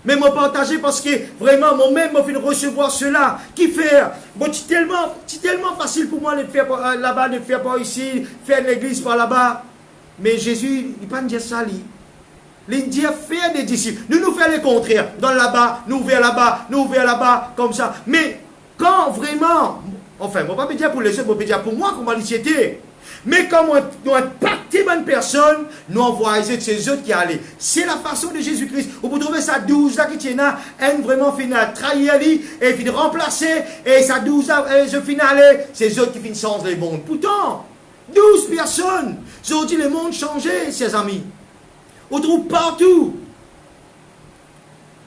Speaker 1: Mais moi partager parce que vraiment, moi-même, moi de recevoir cela. Qui fait, bon, c'est tellement facile pour moi de faire là-bas, de faire par ici, faire l'église par là-bas. Mais Jésus, il pas dire ça, lui. Il dit faire des disciples. Nous faisons le contraire. Dans là-bas, nous ouvrons là-bas, comme ça. Mais quand vraiment, enfin, je ne vais pas dire pour les autres, je vais dire pour moi comment c'était. Mais quand nous impactons une personne, nous envoyons ces autres qui allaient. C'est la façon de Jésus-Christ. Vous pouvez trouver sa 12 là qui tient là, elle vraiment finit à trahir et finit remplacer, et sa 12 là, je finis à aller, ces autres qui finissent sans les bons. Pourtant, 12 personnes. Aujourd'hui, le monde changé, chers amis. On trouve partout.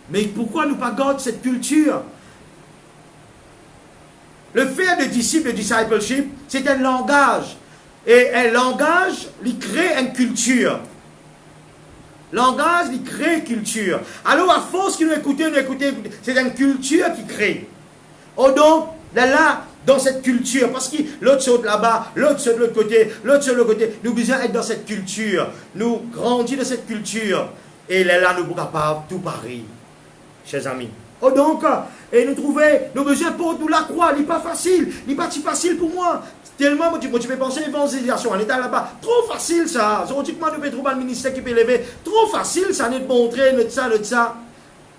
Speaker 1: Mais pourquoi nous pas garder cette culture? Le fait de disciple, le discipleship, c'est un langage. Et un langage, il crée une culture. Langage, il crée une culture. Alors, à force que nous écoutons, c'est une culture qui crée. Oh donc, là, dans cette culture, parce que l'autre saute là-bas, l'autre saute de l'autre côté, l'autre saute de l'autre côté, nous besoin être dans cette culture. Nous grandir dans cette culture. Et là, nous sommes capables de tout pareil, chers amis. Oh donc, et nous trouver, nous besoin pour nous la croix, il n'est pas facile, il n'est pas si facile pour moi. Tellement, tu peux penser l'évangélisation, on est là-bas, trop facile ça. Juridiquement, nous pouvons trouver un ministère qui peut lever, trop facile ça, nous de montrer, nous de ça.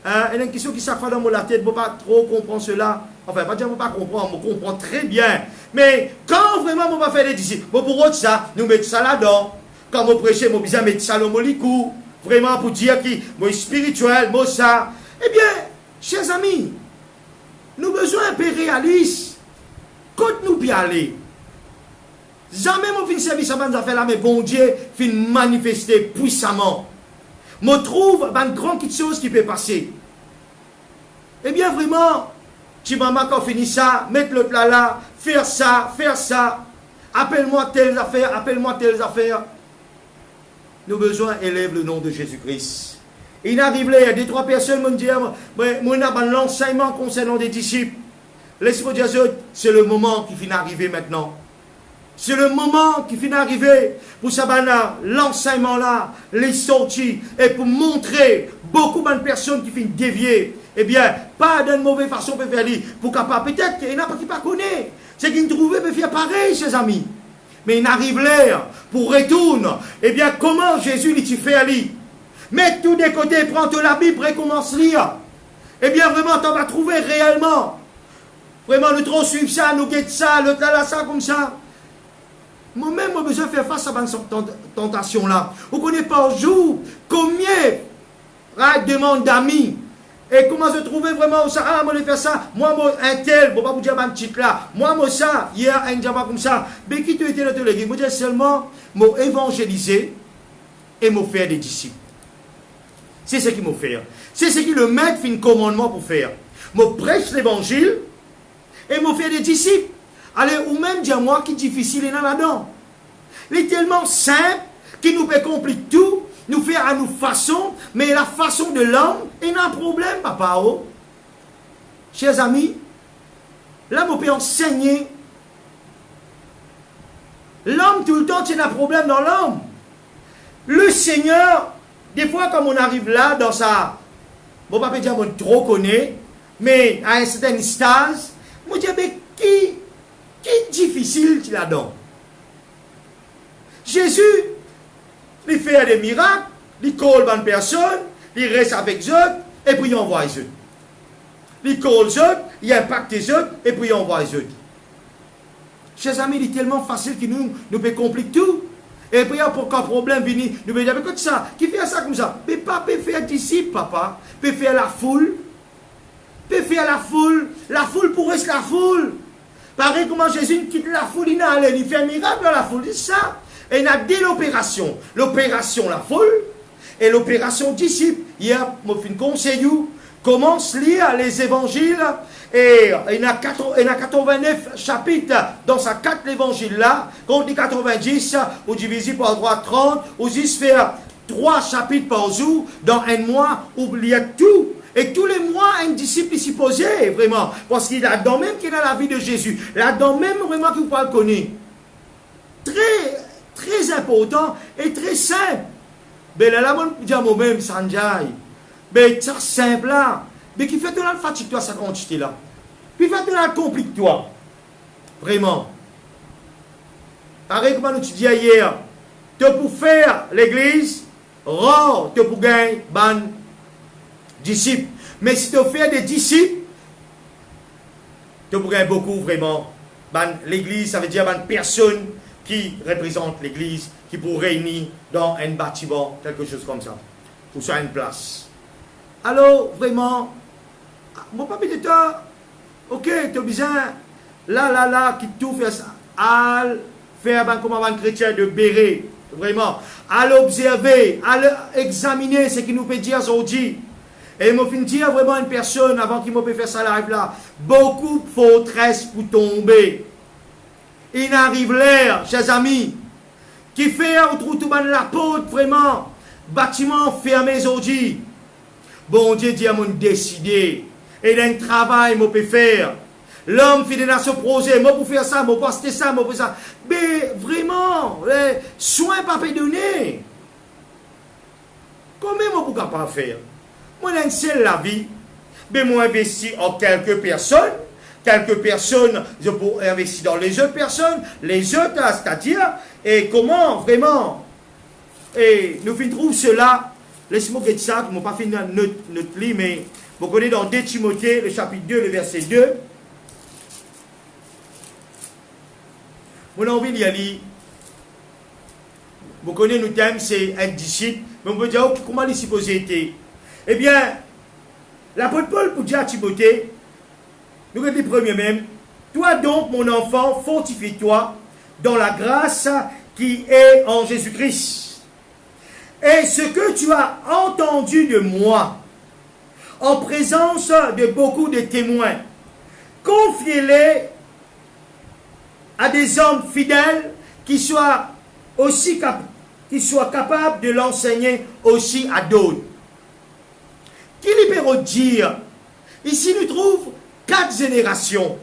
Speaker 1: Il y a une question qui s'affaire dans la tête, je ne peux pas trop comprendre cela. Enfin, pas dire que je ne peux pas comprendre, je comprends très bien. Mais quand vraiment, on va faire des disciples, pour autre ça, nous mettons ça là-dedans. Quand on prêche, on besoin mettre ça dans mon licou. Vraiment pour dire que moi spirituel, moi ça. Eh bien, chers amis, nous besoin un peu réaliste. Quand nous y aller, jamais mon fin de service avant de faire là, mais bon Dieu fin manifester puissamment. Je trouve une grande chose qui peut passer. Eh bien, vraiment, tu m'as encore fini ça, mettre l'autre là, faire ça. Appelle-moi telles affaires. Nous besoin élève le nom de Jésus-Christ. Il arrive là, il y a des trois personnes qui me disent, moi, l'enseignement concernant des disciples. Laisse-moi dire, c'est le moment qui finit d'arriver maintenant. C'est le moment qui finit d'arriver pour ça, l'enseignement là, les sorties, et pour montrer beaucoup de personnes qui finissent dévier. Eh bien, pas d'une mauvaise façon pour faire dire, pour capable, peut-être qu'il y en a pas qui ne connaissent. C'est qu'ils trouvent pour faire pareil, chers amis. Mais il arrive l'air pour retourner. Eh bien, comment Jésus dit fait aller? Mets tout des côtés, prends toute la Bible, recommence à lire. Eh bien, vraiment, tu vas trouver réellement. Vraiment, nous trop suivre ça, nous guetter ça, le là, ça, comme ça. Moi-même, j'ai besoin de faire face à cette tentation-là. Vous connaissez par jour combien de demandes d'amis. Et comment se trouver vraiment ça? Ah, moi, je faire ça. Moi, un tel, bon, pas vous dire un petit là. Moi, ça, hier, un diamant comme ça. Mais qui tu étais là, les gars? Moi, je seulement évangéliser et me faire des disciples. C'est ce qu'il m'a fait. C'est ce que le maître fait un commandement pour faire. Je prêche l'évangile et me faire des disciples. Allez, ou même dire moi qui est difficile est là-dedans. Il est tellement simple qu'il nous peut compliquer tout, nous faire à nos façons, mais la façon de l'homme, il y a un problème, papa. Oh. Chers amis, là, on peut enseigner. L'homme, tout le temps, il y a un problème dans l'homme. Le Seigneur, des fois, comme on arrive là, dans sa... Bon, pas dire qu'on trop connaît, mais à un certain stade, on dit, mais qui est difficile qu'il a donc? Jésus, il fait des miracles, il colle une personne, il reste avec eux, et puis il envoie eux. Il colle eux, il impacte eux, et puis il envoie eux. Chers amis, il est tellement facile que nous pouvons compliquer tout. Et puis, pour qu'un problème vienne, nous pouvons dire, mais écoute ça, qui fait ça comme ça? Mais pas peut faire disciple, papa. Peut faire la foule. Peut faire la foule. La foule pour rester la foule. Pareil comment Jésus quitte la foule, il allait, il fait un miracle dans la foule, c'est ça. Et il a dit l'opération. L'opération la foule et l'opération disciple. Hier, mon fin conseil, commence à lire les évangiles. Et il y a 89 chapitres dans ces 4 évangiles là. Quand on dit 90, on divise par 3, 30. On dit faire 3 chapitres par jour dans un mois où il y a tout. Et tous les mois, un disciple est supposé, vraiment. Parce qu'il a dans même qu'il a la vie de Jésus. Là-dedans même, vraiment, qu'il peut le connaître. Très important et très simple. Mais là, on dit à moi-même, Sanjay. Mais c'est simple là. Mais qui fait de la fatigue-toi, ça quantité là. Puis fait de la complique-toi. Vraiment. Pareil comme nous disons hier. Tu pour faire l'église, rare, tu pour gagner, ban disciples. Mais si tu fais des disciples, tu pour gagner beaucoup vraiment. L'église, ça veut dire ban personne qui représente l'église, qui pour réunir dans un bâtiment, quelque chose comme ça, ou sur une place. Alors, vraiment, mon papi de toi, ok, tu as besoin, là, qui tout fait ça, à faire comme un chrétien de béret, vraiment, à l'observer, à examiner ce qu'il nous peut dire aujourd'hui. Et il m'a fait dire vraiment une personne, avant qu'il m'a fait faire ça live là, beaucoup de fautresses pour tomber. Il arrive l'air, chers amis, qui fait autour de la porte, vraiment, bâtiment fermé aujourd'hui. Bon Dieu dit à mon décidé, et d'un travail, moi peut faire. L'homme fidèle à ce projet, moi pour faire ça, moi pour acheter ça, moi pour ça. Mais vraiment, les soins pas donner. Comment moi pour capable faire? Moi j'ai une seule la vie, mais moi investi en quelques personnes. Quelques personnes, je peux investir dans les autres personnes, les autres, c'est-à-dire, et comment vraiment, et nous trouvons cela, laissez-moi dire ça, je n'ai pas fini notre livre, mais vous connaissez dans 2 Timothée, le chapitre 2, le verset 2, mon envie d'y aller, vous connaissez notre thème, c'est un disciple, mais on peut dire, comment il est supposé être? Eh bien, l'apôtre Paul pour dire à Timothée, nous le premier même, toi donc mon enfant, fortifie-toi dans la grâce qui est en Jésus-Christ. Et ce que tu as entendu de moi, en présence de beaucoup de témoins, confie-les à des hommes fidèles qui soient capables de l'enseigner aussi à d'autres. Qui libère dire, ici nous trouvons 4 générations.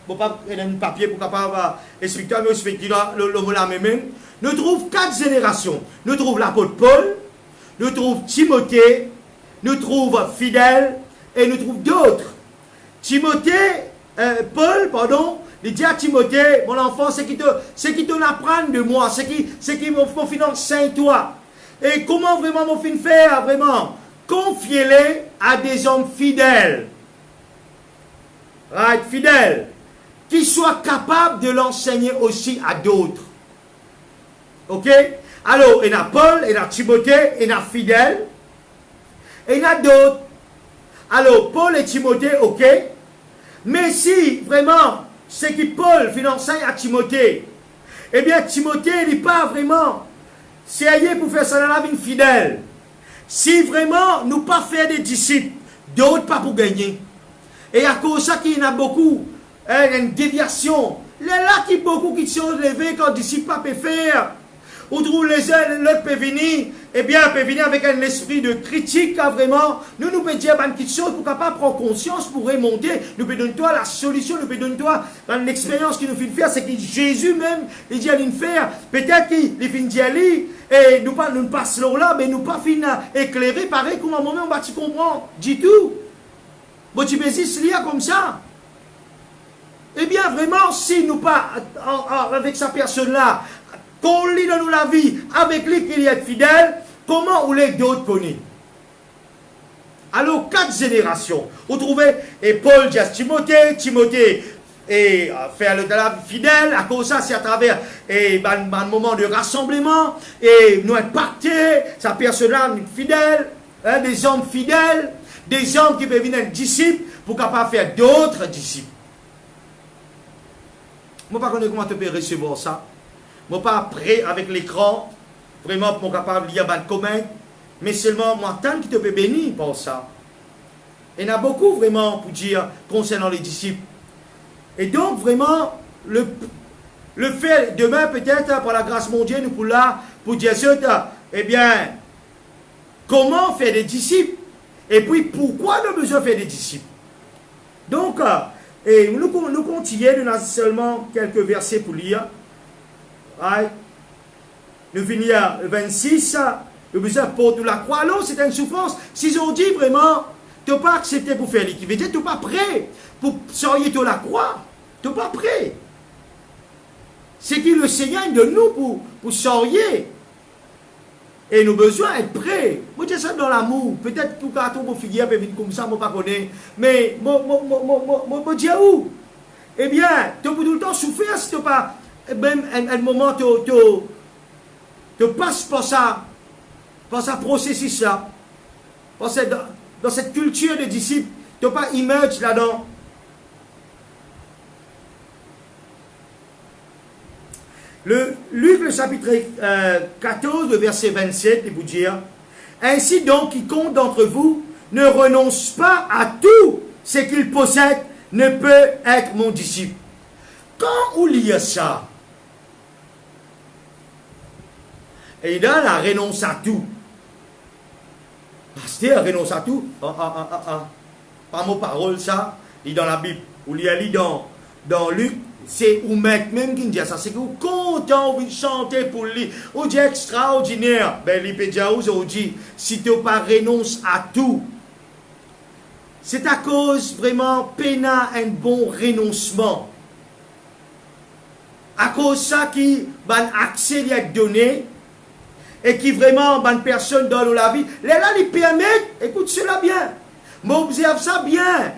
Speaker 1: Bon, pas un papier pour capable expliquer, mais expliquer le mot là même. Nous trouvons 4 générations. Nous trouvons l'apôtre Paul, nous trouvons Timothée, nous trouvons Fidèle et nous trouvons d'autres. Paul, pardon, il dit à Timothée, mon enfant, c'est qui te apprendre de moi, c'est qui mon finance saint toi. Et comment vraiment mon fin faire, vraiment? Confiez-les à des hommes fidèles. Right, fidèles, qui soient capables de l'enseigner aussi à d'autres. Ok? Alors, il y a Paul, il y a Timothée, il y a Fidèle, et il y a d'autres. Alors, Paul et Timothée, ok? Mais si, vraiment, c'est que Paul enseigne à Timothée, eh bien, Timothée, il n'est pas vraiment sérieux pour faire ça dans la vie fidèle. Si vraiment, nous pas faire des disciples, d'autres pas pour gagner. Et à cause de ça qu'il y en a beaucoup, il y a une déviation. Il y a là qui beaucoup qui sont levés quand les disciples ne peuvent faire. On trouve l'autre peut venir, eh bien, peut venir avec un esprit de critique, hein, vraiment. Nous pouvons dire une petite chose pour capable prendre conscience, pour remonter. Nous pouvons donner toi la solution, nous pouvons donner toi l'expérience qu'il nous fait faire, c'est que Jésus même, il dit à nous faire. Peut-être qu'il fait d'y aller, et nous passons là, mais nous pas fin éclairer, pareil, comme à un moment on va t'y comprendre, du tout. Bon, tu peux dire comme ça. Eh bien, vraiment, si nous pas, avec sa personne-là, qu'on lit dans nous la vie, avec lui qu'il y est fidèle, comment ou les d'autres connaissent? Alors, 4 générations. Vous trouvez, et Paul dit à Timothée, et faire le travail fidèle, à cause de ça, c'est à travers un moment de rassemblement, et nous être pactés, sa personne-là, fidèle, hein, des hommes fidèles, des hommes qui peuvent venir être disciples, pour capable faire d'autres disciples. Je ne sais pas comment tu peux recevoir ça. Je ne suis pas prêt avec l'écran, vraiment pour capable de lire les commentaires, mais seulement moi, tant que tu peux bénir pour ça. Il y en a beaucoup vraiment pour dire concernant les disciples. Et donc vraiment, le fait, demain peut-être, par la grâce mondiale, nous pour là, pour dire ça, eh bien, comment faire des disciples? Et puis, pourquoi nous avons besoin de faire des disciples? Donc, et nous continuons, nous avons seulement quelques versets pour lire. Right? Nous finissons 26, nous avons besoin pour la croix. Alors, c'est une souffrance. S'ils ont dit vraiment, tu n'as pas accepté pour faire l'équipe, tu n'es pas prêt pour sortir de la croix. Tu n'es pas prêt. C'est qui le Seigneur de nous pour sortir. Et nous avons besoin d'être prêts. Moi, je dis ça dans l'amour. Peut-être que tout mon figure peut venir comme ça, moi, pas connaître. Mais, je dis où? Eh bien, tu peux tout le temps souffrir si tu n'as pas, même un moment, tu passes par ça processus-là. Dans cette culture de disciples, tu n'as pas immerge là-dedans. Luc, le chapitre 14, le verset 27, il vous dit, ainsi donc, quiconque d'entre vous ne renonce pas à tout ce qu'il possède ne peut être mon disciple. Quand on lit ça, et il a la renonce à tout. Pasteur renonce à tout. Pas mon parole, ça. Il est dans la Bible. Ou il y a dans Luc. C'est ou même qui dit ça. C'est que vous content de chanter pour lui. Ou dit extraordinaire. Ben, il peut dire aujourd'hui, si tu pas renonce à tout. C'est à cause vraiment peina un bon renoncement. À cause ça qui va accès à donné. Et qui vraiment, bonne personne dans la vie, là, ils permettent, écoute cela bien, m'observe ça bien.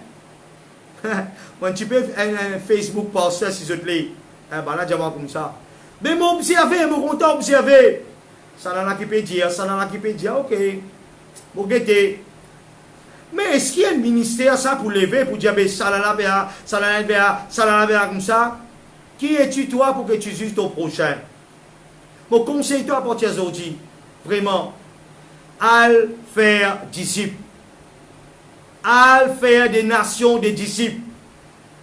Speaker 1: Moi, tu peux un Facebook passer si je te lis. Ben là, j'ai comme ça. Mais m'observer, me content observer. Ça n'en a qui peut dire, ok, pour guetter. Mais est-ce qu'il y a un ministère, ça, pour lever, pour dire, ben, ça l'en comme ça? Qui es-tu, toi, pour que tu juges ton prochain? Mon conseil, toi, à partir d'aujourd'hui, vraiment, à faire disciples. À faire des nations des disciples.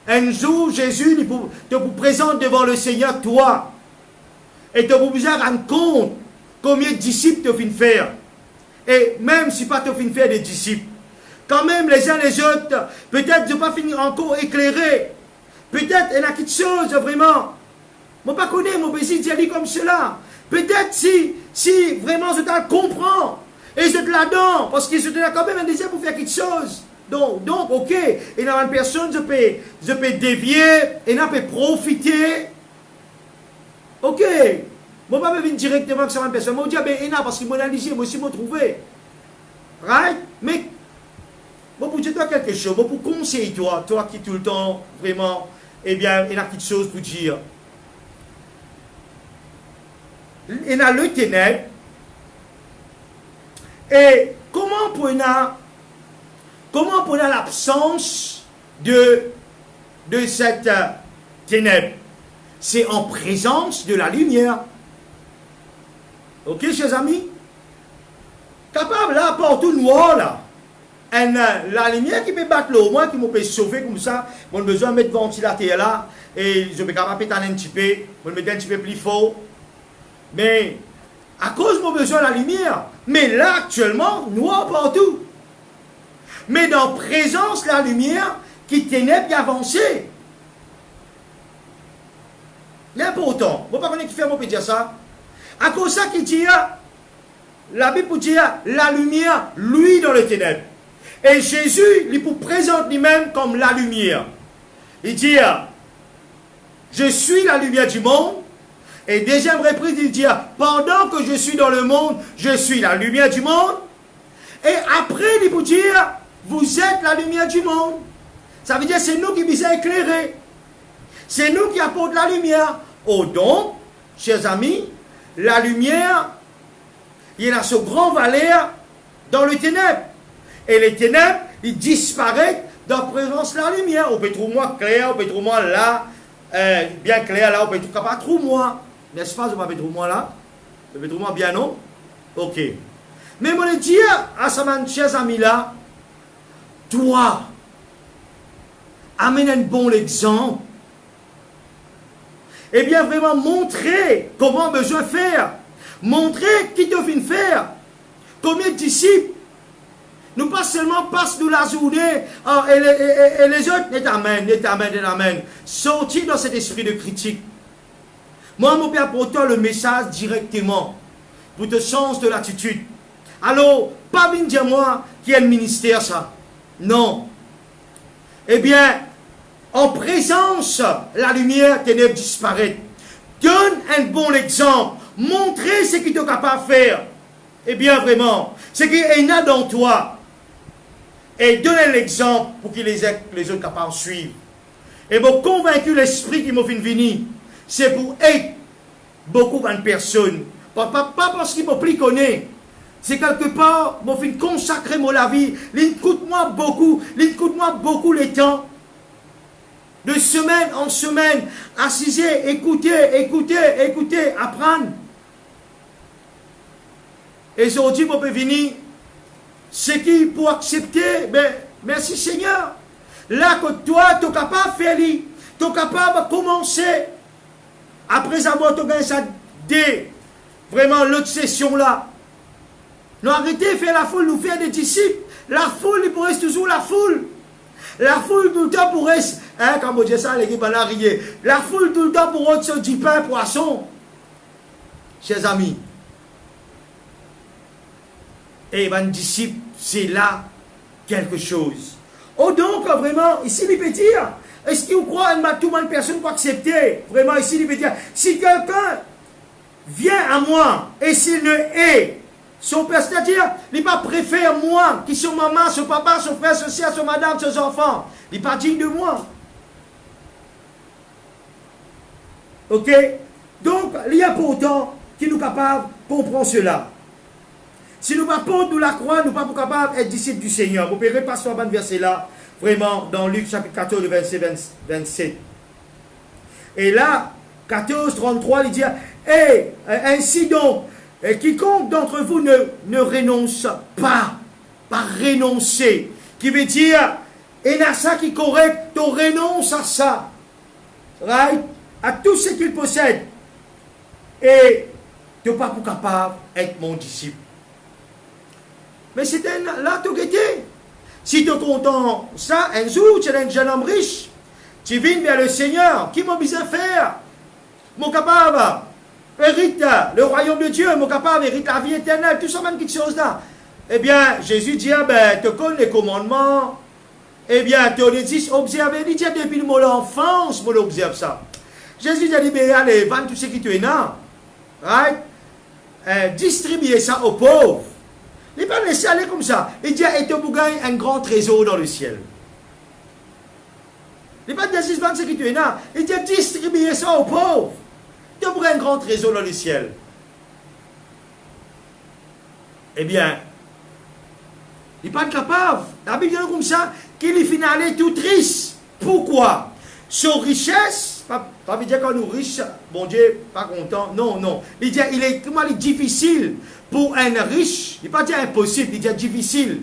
Speaker 1: Un jour, Jésus te présente devant le Seigneur, toi. Et te vous besoin de rendre compte combien de disciples te fin faire. Et même si pas te fin faire des disciples, quand même les uns les autres, peut-être ne pas finir encore éclairés. Peut-être il y a quelque chose vraiment. Moi, pas connais mon bési dit comme cela. Peut-être si vraiment je te comprends et je te l'adore, parce que je te l'ai quand même un désir pour faire quelque chose. Donc ok, il y a une personne, je peux dévier, et je peux profiter. Ok, moi pas venir directement que c'est une personne. Moi je dis, ben, il y a parce que moi analysé, moi aussi me trouvé. Right? Mais, moi pour dire toi quelque chose, moi pour conseiller toi qui tout le temps, vraiment, eh bien, il y a quelque chose pour dire. Il y a le ténèbre. Et comment pour l'absence de cette ténèbre? C'est en présence de la lumière. Ok, chers amis? Capable là, partout noir là. La lumière qui peut battre l'eau, moi qui me peut sauver comme ça, on a besoin de mettre ventilateur là, et je peux capable péter un petit peu, on mettre un petit peu plus fort. Mais, à cause de mon besoin de la lumière, mais là, actuellement, noir partout. Mais dans présence, la lumière qui ténèbres qui avancée. L'important, vous ne pouvez pas qui fait mon peut dire ça. À cause de ça qui dit, la Bible dit, la lumière, lui, dans les ténèbres. Et Jésus, il vous présente lui-même comme la lumière. Il dit, je suis la lumière du monde. Et deuxième reprise, il dit, pendant que je suis dans le monde, je suis la lumière du monde. Et après, il vous dit, vous êtes la lumière du monde. Ça veut dire, c'est nous qui nous éclairer. C'est nous qui apportons la lumière. Oh donc, chers amis, la lumière, il y a ce grand valeur dans les ténèbres. Et les ténèbres, ils disparaissent dans la présence de la lumière. On peut trouver moins clair, on peut trouver moins là. bien clair là, on peut tout capable trop moi. N'est-ce pas, je m'appelle trop moi là? Je m'appelle trop moi bien non? Ok. Mais mon dire à sa chers amis là, toi, amène un bon exemple. Eh bien, vraiment montrer comment on besoin faire. Montrer qui te vient faire. Combien de disciples nous pas seulement passent nous la journée et les autres, n'est amen. Sortis dans cet esprit de critique. Moi, mon père, apportant le message directement pour te changer de l'attitude. Alors, pas bien dire moi qui est le ministère, ça. Non. Eh bien, en présence, la lumière, ténèbres disparaît. Donne un bon exemple. Montrez ce que tu es capable de faire. Eh bien, vraiment, ce qui est là dans toi. Et donne l'exemple pour que les autres capables de suivre. Et pour convaincre l'esprit qui m'a fait venir, c'est pour aider beaucoup de personnes. Pas parce qu'il m'a plus connaître. C'est quelque part, m'a fait consacrer la vie. Il coûte-moi beaucoup le temps. De semaine en semaine, assiser, écouter, apprendre. Et aujourd'hui, on peut venir, ce qui pour accepter, ben, merci Seigneur. Là que toi, tu es capable de faire, tu es capable de commencer. Après avoir gagné ça, vraiment l'autre session là. Nous arrêtez de faire la foule, nous faire des disciples. La foule, il pourrait toujours la foule. La foule tout le temps pourrait, quand on dit ça, l'équipe va rier. La foule tout le temps pourrait se dire pain, poisson. Chers amis. Et un disciple, c'est là quelque chose. Oh donc, vraiment, ici, il peut dire, est-ce qu'il croit que tout le monde, personne peut accepter? Vraiment, ici, il peut dire, si quelqu'un vient à moi, et s'il ne est, son père, c'est-à-dire, il pas préfère moi, qui son maman, son papa, son frère, son sœur, son madame, ses enfants. Il n'est pas digne de moi. Ok? Donc, il y a pourtant qui nous capables de comprendre cela. Si nous ne pas nous la croire, nous ne sommes pas capables d'être disciples du Seigneur. Vous pouvez passer sur le verset là, vraiment, dans Luc chapitre 14, verset 27. Et là, 14, 33, il dit, et ainsi donc, et quiconque d'entre vous ne renonce pas renoncer, qui veut dire, et là ça qui est correct, tu renonces à ça, right? À tout ce qu'il possède, et tu n'es pas capable d'être mon disciple. Mais c'est là tu étais. Si tu es content, ça, un jour, tu es un jeune homme riche, tu viens vers le Seigneur, qui m'a besoin de faire? Mon capable hérite le royaume de Dieu, mon capable hérite la vie éternelle, tout ça, même quelque chose là. Eh bien, Jésus dit, ben, tu connais les commandements, eh bien, tu les dis, observe, il dit, depuis mon enfance, moi, observe ça. Jésus a dit, mais allez, vends tout ce qui te est là, right? Distribuer ça aux pauvres. Il n'est pas laissé aller comme ça. Il dit, et tu gagnes un grand trésor dans le ciel. Il n'est pas dit, vends ce qui te est là. Il dit, distribuer ça aux pauvres. Tu auras un grand trésor dans le ciel. Eh bien, il n'est pas capable. La Bible dit comme ça, qu'il est finalement tout triste. Pourquoi? Son richesse, pas veut dire qu'on nous riche, bon Dieu, pas content. Non, non. Il dit, il est comment difficile pour un riche. Il n'est pas dire impossible, il dit difficile.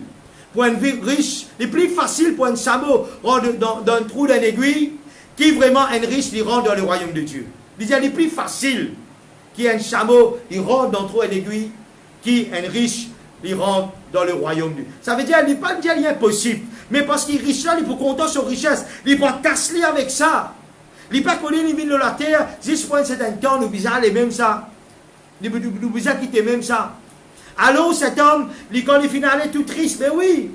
Speaker 1: Pour un riche, il est plus facile pour un sabot rentrer dans un trou d'une aiguille, qui vraiment un riche, il rentre dans le royaume de Dieu. Il dit, il est plus facile qu'un chameau, il rentre dans trop une aiguille, qu'un riche, il rentre dans le royaume de Dieu. Ça veut dire, il n'est pas dire impossible, mais parce qu'il est riche là, il peut compter sur richesse, il va casser avec ça. Il n'est pas connu les villes de la terre, juste pour un certain temps, nous visons les mêmes ça. Nous visons quitter même ça. Alors cet homme, quand il finit tout triste, mais oui,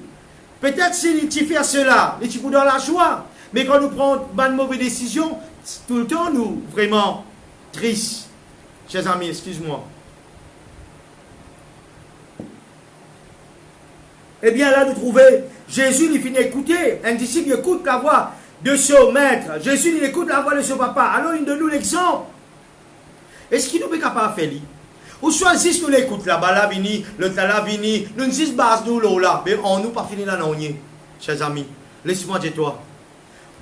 Speaker 1: peut-être s'il fait cela, il est dans la joie, mais quand nous prenons une mauvaise décision, tout le temps, nous, vraiment, tristes. Chers amis, excuse-moi. Eh bien, là, nous trouvons, Jésus, il finit d'écouter. Un disciple écoute la voix de son maître. Jésus, il écoute la voix de son papa. Alors, il donne nous l'exemple. Est-ce qu'il nous est capable de faire? Ou soit, si nous l'écoutons là-bas, là, vini, le tala vini, nous disons, base nous là, mais on nous pas fini là, non, chers amis. Laisse-moi dire toi.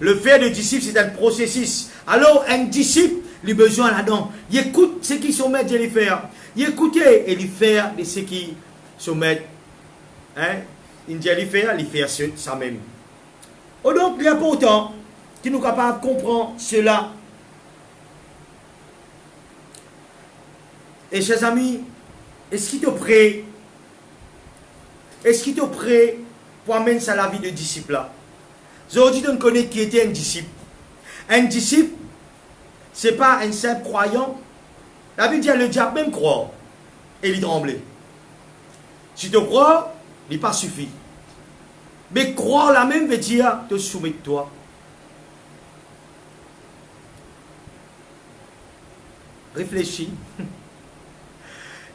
Speaker 1: Le faire de disciple, c'est un processus. Alors, un disciple, il a besoin là-dedans. Il écoute ce qui sont maîtres de les faire. Il écoute et il fait de ce qui sont maîtres. Hein? Il dit il fait ça même. Oh, donc, il est important qu'il nous capable de comprendre cela. Et chers amis, est-ce qu'il te prêt? Est-ce qu'il te prêt pour amener ça à la vie de disciple là? Aujourd'hui, on connaît qui était un disciple. Un disciple, ce n'est pas un simple croyant. La Bible dit le diable même croit. Et il tremble. Si tu crois, il n'est pas suffi. Mais croire la même veut dire te soumettre toi. Réfléchis.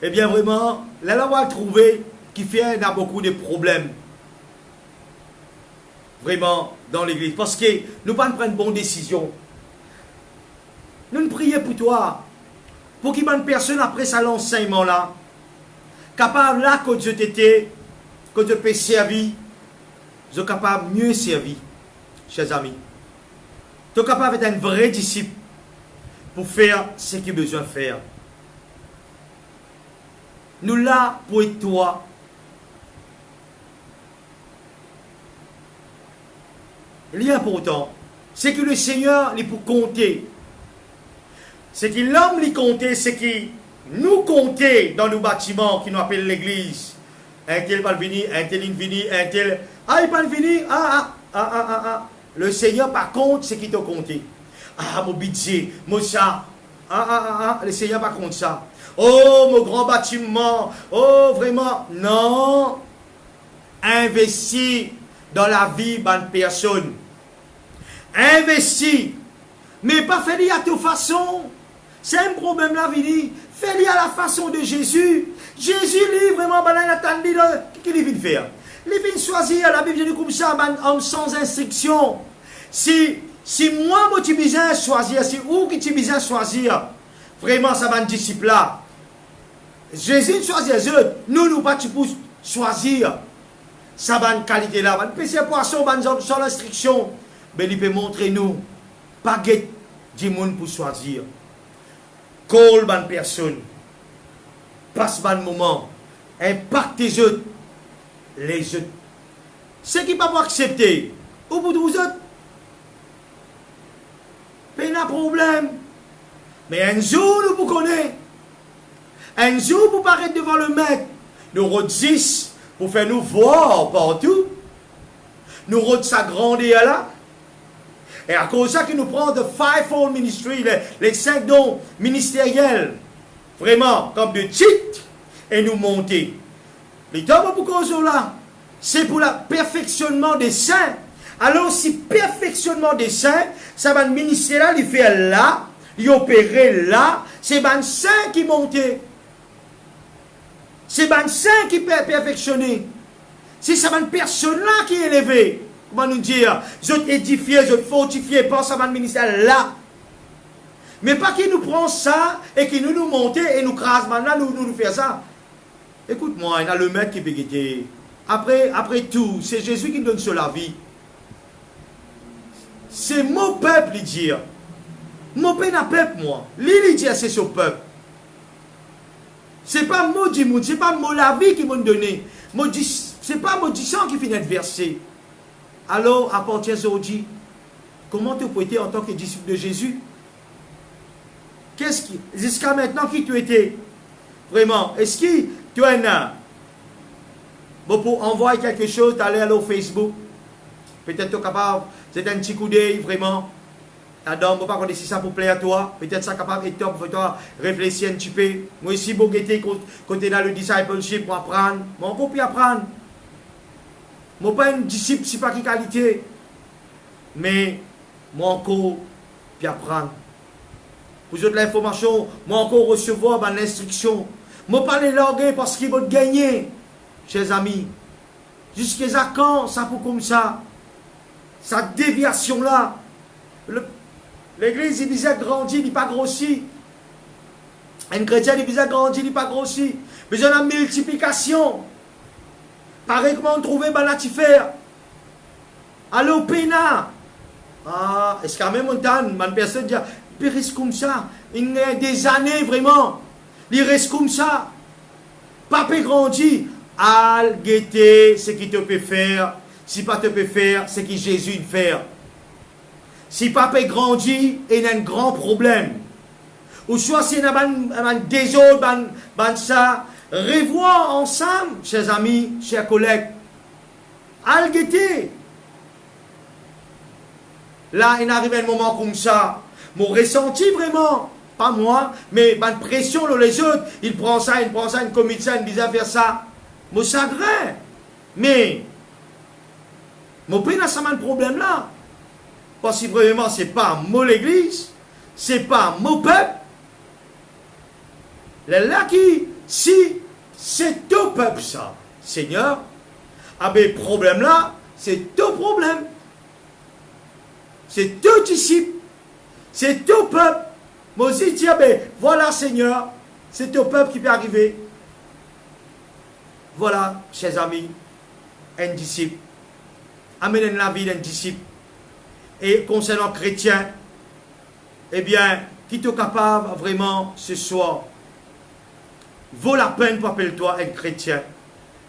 Speaker 1: Eh bien vraiment, là on va trouver qu'il fait a beaucoup de problèmes. Vraiment, dans l'église. Parce que nous ne prenons pas une bonne décision. Nous ne prions pour toi. Pour qu'il y ait une personne après ça l'enseignement là. Capable là que je t'étais, que je peux servir. Je suis capable de mieux servir. Chers amis. Tu es capable d'être un vrai disciple. Pour faire ce qu'il a besoin de faire. Nous là pour être toi. L'important, c'est que le Seigneur est pour compter. C'est que l'homme lui compter, c'est que nous compter dans nos bâtiments qui nous appellent l'église. Un tel va venir, un tel vient, un tel. Ah, il va venir. Le Seigneur, par contre, c'est qui te compter. Ah, mon budget, mon ça. Le Seigneur, par contre, ça. Oh, mon grand bâtiment. Oh, vraiment. Non. Investis dans la vie d'une personne. Investis. Mais pas faire à ta façon. C'est un problème là, Vini. Fais-le à la façon de Jésus. Jésus, lui, vraiment, qu'est-ce qu'il vient faire? Il vient choisir, la Bible dit comme ça, un homme sans instruction. Si moi, je suis besoin de choisir, si où qui tu besoin de choisir, vraiment, ça va un disciple là. Jésus choisit les autres. Nous, pas pour choisir. Ça va une qualité là. Un petit poisson, sans l'instruction. Mais il peut montrer nous. Pas guette du monde pour choisir. Call une personne. Passe un moment. Impacte les autres. Les autres. Ce qui ne pas accepter. Au bout de vous autres. Pas de problème. Mais un jour, nous vous connaissons. Un jour, vous paraître devant le maître. Nous redisons pour faire nous voir partout. Nous redisons sa grandeur là. Et à cause de ça, qu'il nous prend de fivefold ministry, les 5 dons ministériels, vraiment, comme de titres, et nous monter. Les temps pour cause là, c'est pour le perfectionnement des saints. Alors, si perfectionnement des saints, ça va le ministère là, il fait là, il opérer là, c'est ben saint qui montait. C'est ben saint qui peut perfectionner. C'est ça ben personne là qui est élevé. Comment nous dire, je édifié, je fortifié, pense à mon ministère là. Mais pas qu'il nous prend ça et qu'il nous monte et nous crase maintenant, nous fait ça. Écoute-moi, il y a le maître qui peut guetter. Après tout, c'est Jésus qui donne sur la vie. C'est mon peuple, il dit. Mon peuple, moi. Il dit, c'est son peuple. C'est pas moi du monde, c'est pas moi la vie qui m'a donné. C'est pas mon sang qui finit de verser. Alors, à partir d'aujourd'hui, comment te prêter en tant que disciple de Jésus? Jusqu'à maintenant, qui tu étais? Vraiment, est-ce que tu es un bon, pour envoyer quelque chose, d'aller à Facebook? Peut-être tu es capable, c'est un petit coup d'œil, vraiment. Adam, je ne sais pas si ça pour plaire à toi. Peut-être ça capable être top pour toi. Réfléchir un petit peu. Moi aussi, je vais côté dans le discipleship pour apprendre. Mais on peut apprendre. Je ne suis pas un disciple, ce n'est pas qui qualité. Mais moi encore, puis apprendre. Pour autres l'information, moi encore recevoir l'instruction. Je ne pas les langues parce qu'ils vont gagner, chers amis. Jusqu'à quand ça pour comme ça? Cette déviation-là. L'église, il disait grandir, il n'est pas grossi. Un chrétien, il disait grandir, il n'est pas grossi. Mais il y a une multiplication. Pareil, comment on trouvait Balatifère. Alors, Péna. Ah, est-ce qu'à même temps, une personne dit, il reste comme ça. Il y a des années vraiment. Il reste comme ça. Papa grandit. Al guetter ce qu'il te peut faire. Si pas te peut faire, ce que Jésus fait. Si papa grandit, il y a un grand problème. Ou soit c'est un désordre, ça. Revois ensemble, chers amis, chers collègues. Al guetter. Là, il arrive un moment comme ça. Mon ressenti vraiment, pas moi, mais ma pression sur les autres. Il prend ça, une commit ça, une bizarre faire ça. Mon chagrin. Mais, mon père n'a pas de problème là. Parce que vraiment, c'est pas mon église, c'est pas mon peuple. Là qui, si c'est ton peuple ça, Seigneur, ah ben, problème là, c'est ton problème. C'est ton disciple. C'est ton peuple. Moi aussi, tiens, ben, voilà, Seigneur, c'est ton peuple qui peut arriver. Voilà, chers amis, un disciple. Amène la vie d'un disciple. Et concernant chrétien, eh bien, qui est capable vraiment ce soir, vaut la peine pour appeler-toi un chrétien.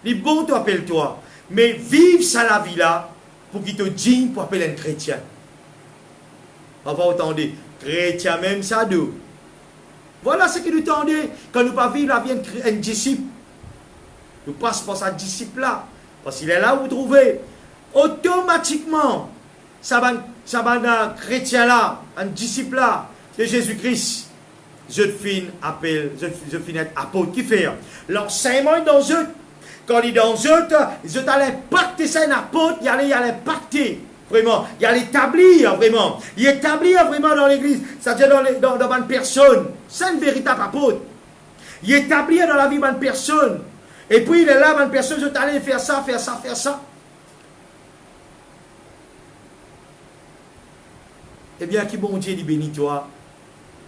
Speaker 1: Il est bon pour appeler-toi. Mais vive ça la vie là, pour qu'il te digne pour appeler un chrétien. On va entendre, chrétien même ça d'où. Voilà ce qu'il nous tendait. Quand nous pas vivre la vie d'un disciple, nous passons par ce disciple là. Parce qu'il est là où vous trouvez. Automatiquement, ça va un chrétien là, un disciple là de Jésus-Christ. Je finis être apôtre. Qui fait? L'enseignement est dans eux. Quand il est dans eux, ils allaient pacter ça, un apôtre, il allait pacter. Vraiment, il allait établir vraiment. Il établit vraiment dans l'église, c'est-à-dire dans une personne. C'est un véritable apôtre. Il établit dans la vie d'une personne. Et puis il est là, une personne, je t'allais faire ça, faire ça, faire ça. Eh bien, qui bon Dieu, il bénit toi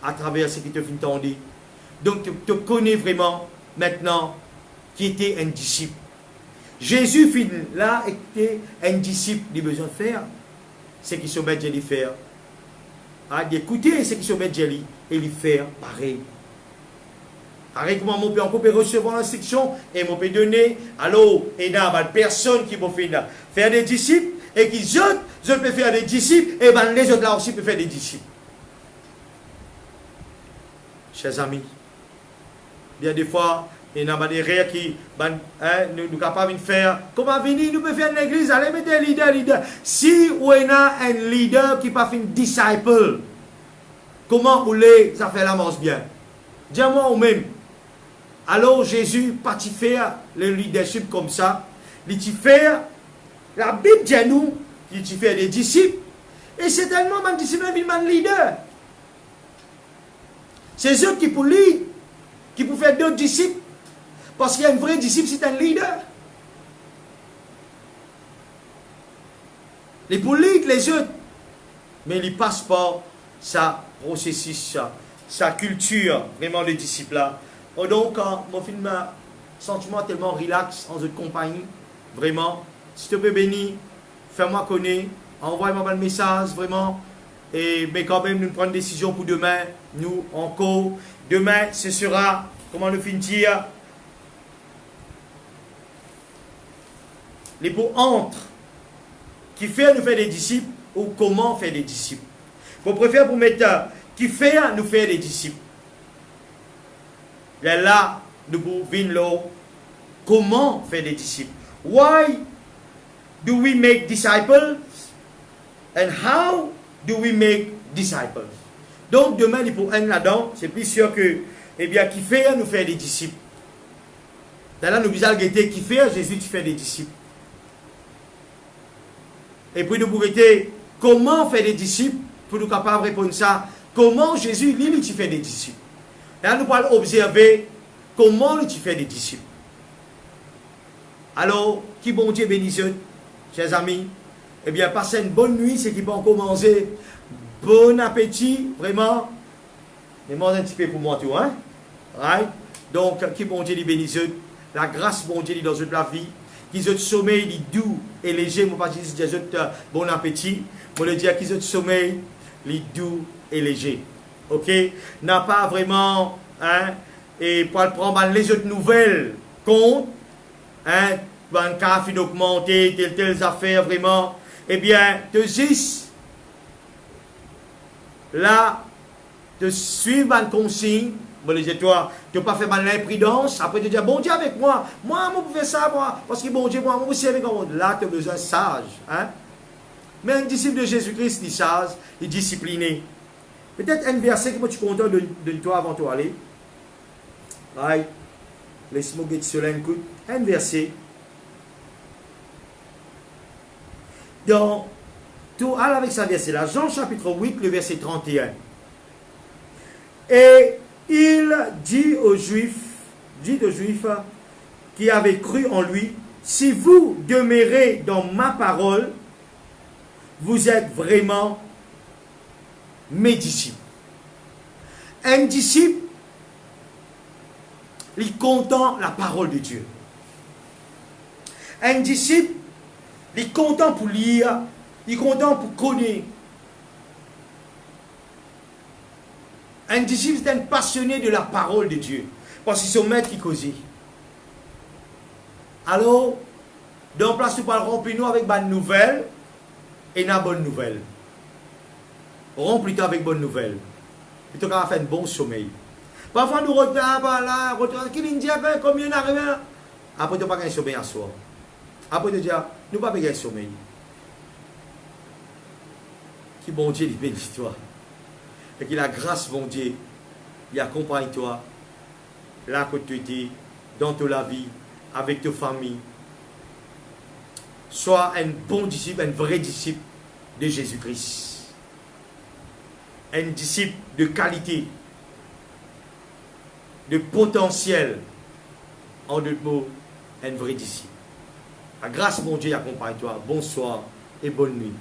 Speaker 1: à travers ce qui te fait entendre. Donc, tu te connais vraiment maintenant qui était un disciple. Jésus, là, était un disciple, il a besoin de faire ce qu'il se met à faire. D'écouter ce qu'il se met à dire et lui faire pareil. Pareil, comment on peut recevoir l'instruction et on peut donner, alors, et dans une personne qui peut faire des disciples et qui je peux faire des disciples, et ben les autres là aussi peuvent faire des disciples. Chers amis, bien des fois, il y a des rires qui nous sommes capables de faire. Comment venir, nous pouvons faire une église, allez mettre un leader. Si on a un leader qui n'a pas fait un disciple, comment vous voulez ça fait la marche bien? Dis-moi vous-même. Alors Jésus, pas faire le leadership comme ça. Il fait, la Bible dit à nous, il fait des disciples. Et c'est tellement un disciple, un leader. C'est eux qui pour lead, qui pour faire d'autres disciples. Parce qu'il y a un vrai disciple, c'est un leader. Il pour lead les autres. Mais il passe par sa processus, sa culture, vraiment le disciple là. Donc, mon film a sentiment tellement relax en votre compagnie. Vraiment, si tu peux bénir, fais-moi connaître, envoie-moi un message, vraiment. Mais quand même, nous prenons une décision pour demain. Nous, encore. Demain, ce sera, comment nous finir, les mots entre, qui fait nous faire des disciples, ou comment faire des disciples. Vous préférez pour mettre, qui fait nous faire des disciples. Là, nous pouvons venir comment faire des disciples. Why do we make disciples? And how do we make disciples? Donc, demain, il faut un là-dedans, c'est plus sûr que, eh bien, qui fait nous faire des disciples. Là, nous disons qui fait Jésus, tu fais des disciples. Et puis, nous pouvons dire comment faire des disciples, pour nous capables de répondre ça. Comment Jésus, lui, tu fais des disciples. Là, nous allons observer comment tu fais des disciples. Alors, qui bon Dieu bénisse, chers amis. Eh bien, passez une bonne nuit, ceux qui vont commencer. Bon appétit, vraiment. Mais mange un petit peu pour moi, tout, hein? Right? Donc, qui bon Dieu bénisse, la grâce, bon Dieu, dans toute la vie. Qu'ils ont sommeil, doux et léger, moi pas dire bon appétit. pour le dire qu'ils ont sommeil, les doux et léger. Ok? N'a pas vraiment, hein, et pour le prendre les autres nouvelles compte, hein, un cas d'augmenter, telles affaires vraiment, eh bien, te dis, là, de suivre une consigne, bon, les toi, tu pas fait mal l'imprudence, après tu dis, bon Dieu avec moi, je peux faire ça, moi, parce que bon Dieu, moi, aussi avec moi. Là, tu as besoin de sage. Hein? Mais un disciple de Jésus-Christ, il est sage, il est discipliné. Peut-être un verset que moi tu es content de toi avant de aller. Aïe, laisse-moi guetter cela un coup. Un verset. Donc, tout avec ça verset là, Jean chapitre 8, le verset 31. Et il dit aux Juifs qui avaient cru en lui, si vous demeurez dans ma parole, vous êtes vraiment mes disciples. Un disciple, il content la parole de Dieu. Un disciple, il est content pour lire, il est content pour connaître. Un disciple, c'est un passionné de la parole de Dieu. Parce que c'est son maître qui cause. Alors, dans place, tu parles remplis-nous avec bonne nouvelle et une bonne nouvelle. Remplis-toi avec bonne nouvelle. Plutôt qu'à faire un bon sommeil. Parfois, nous regardons par là, qui nous dit combien on arrive. Après, tu n'as pas gagné sommeil à soi. Après, tu dis, nous pas gagner sommeil. Qui bon Dieu, il bénisse toi. Et que la grâce, bon Dieu, il accompagne toi, là que tu es, dans ta vie, avec ta famille. Sois un bon disciple, un vrai disciple de Jésus-Christ. Un disciple de qualité, de potentiel. En d'autres mots, un vrai disciple. La grâce, mon Dieu, accompagne toi. Bonsoir et bonne nuit.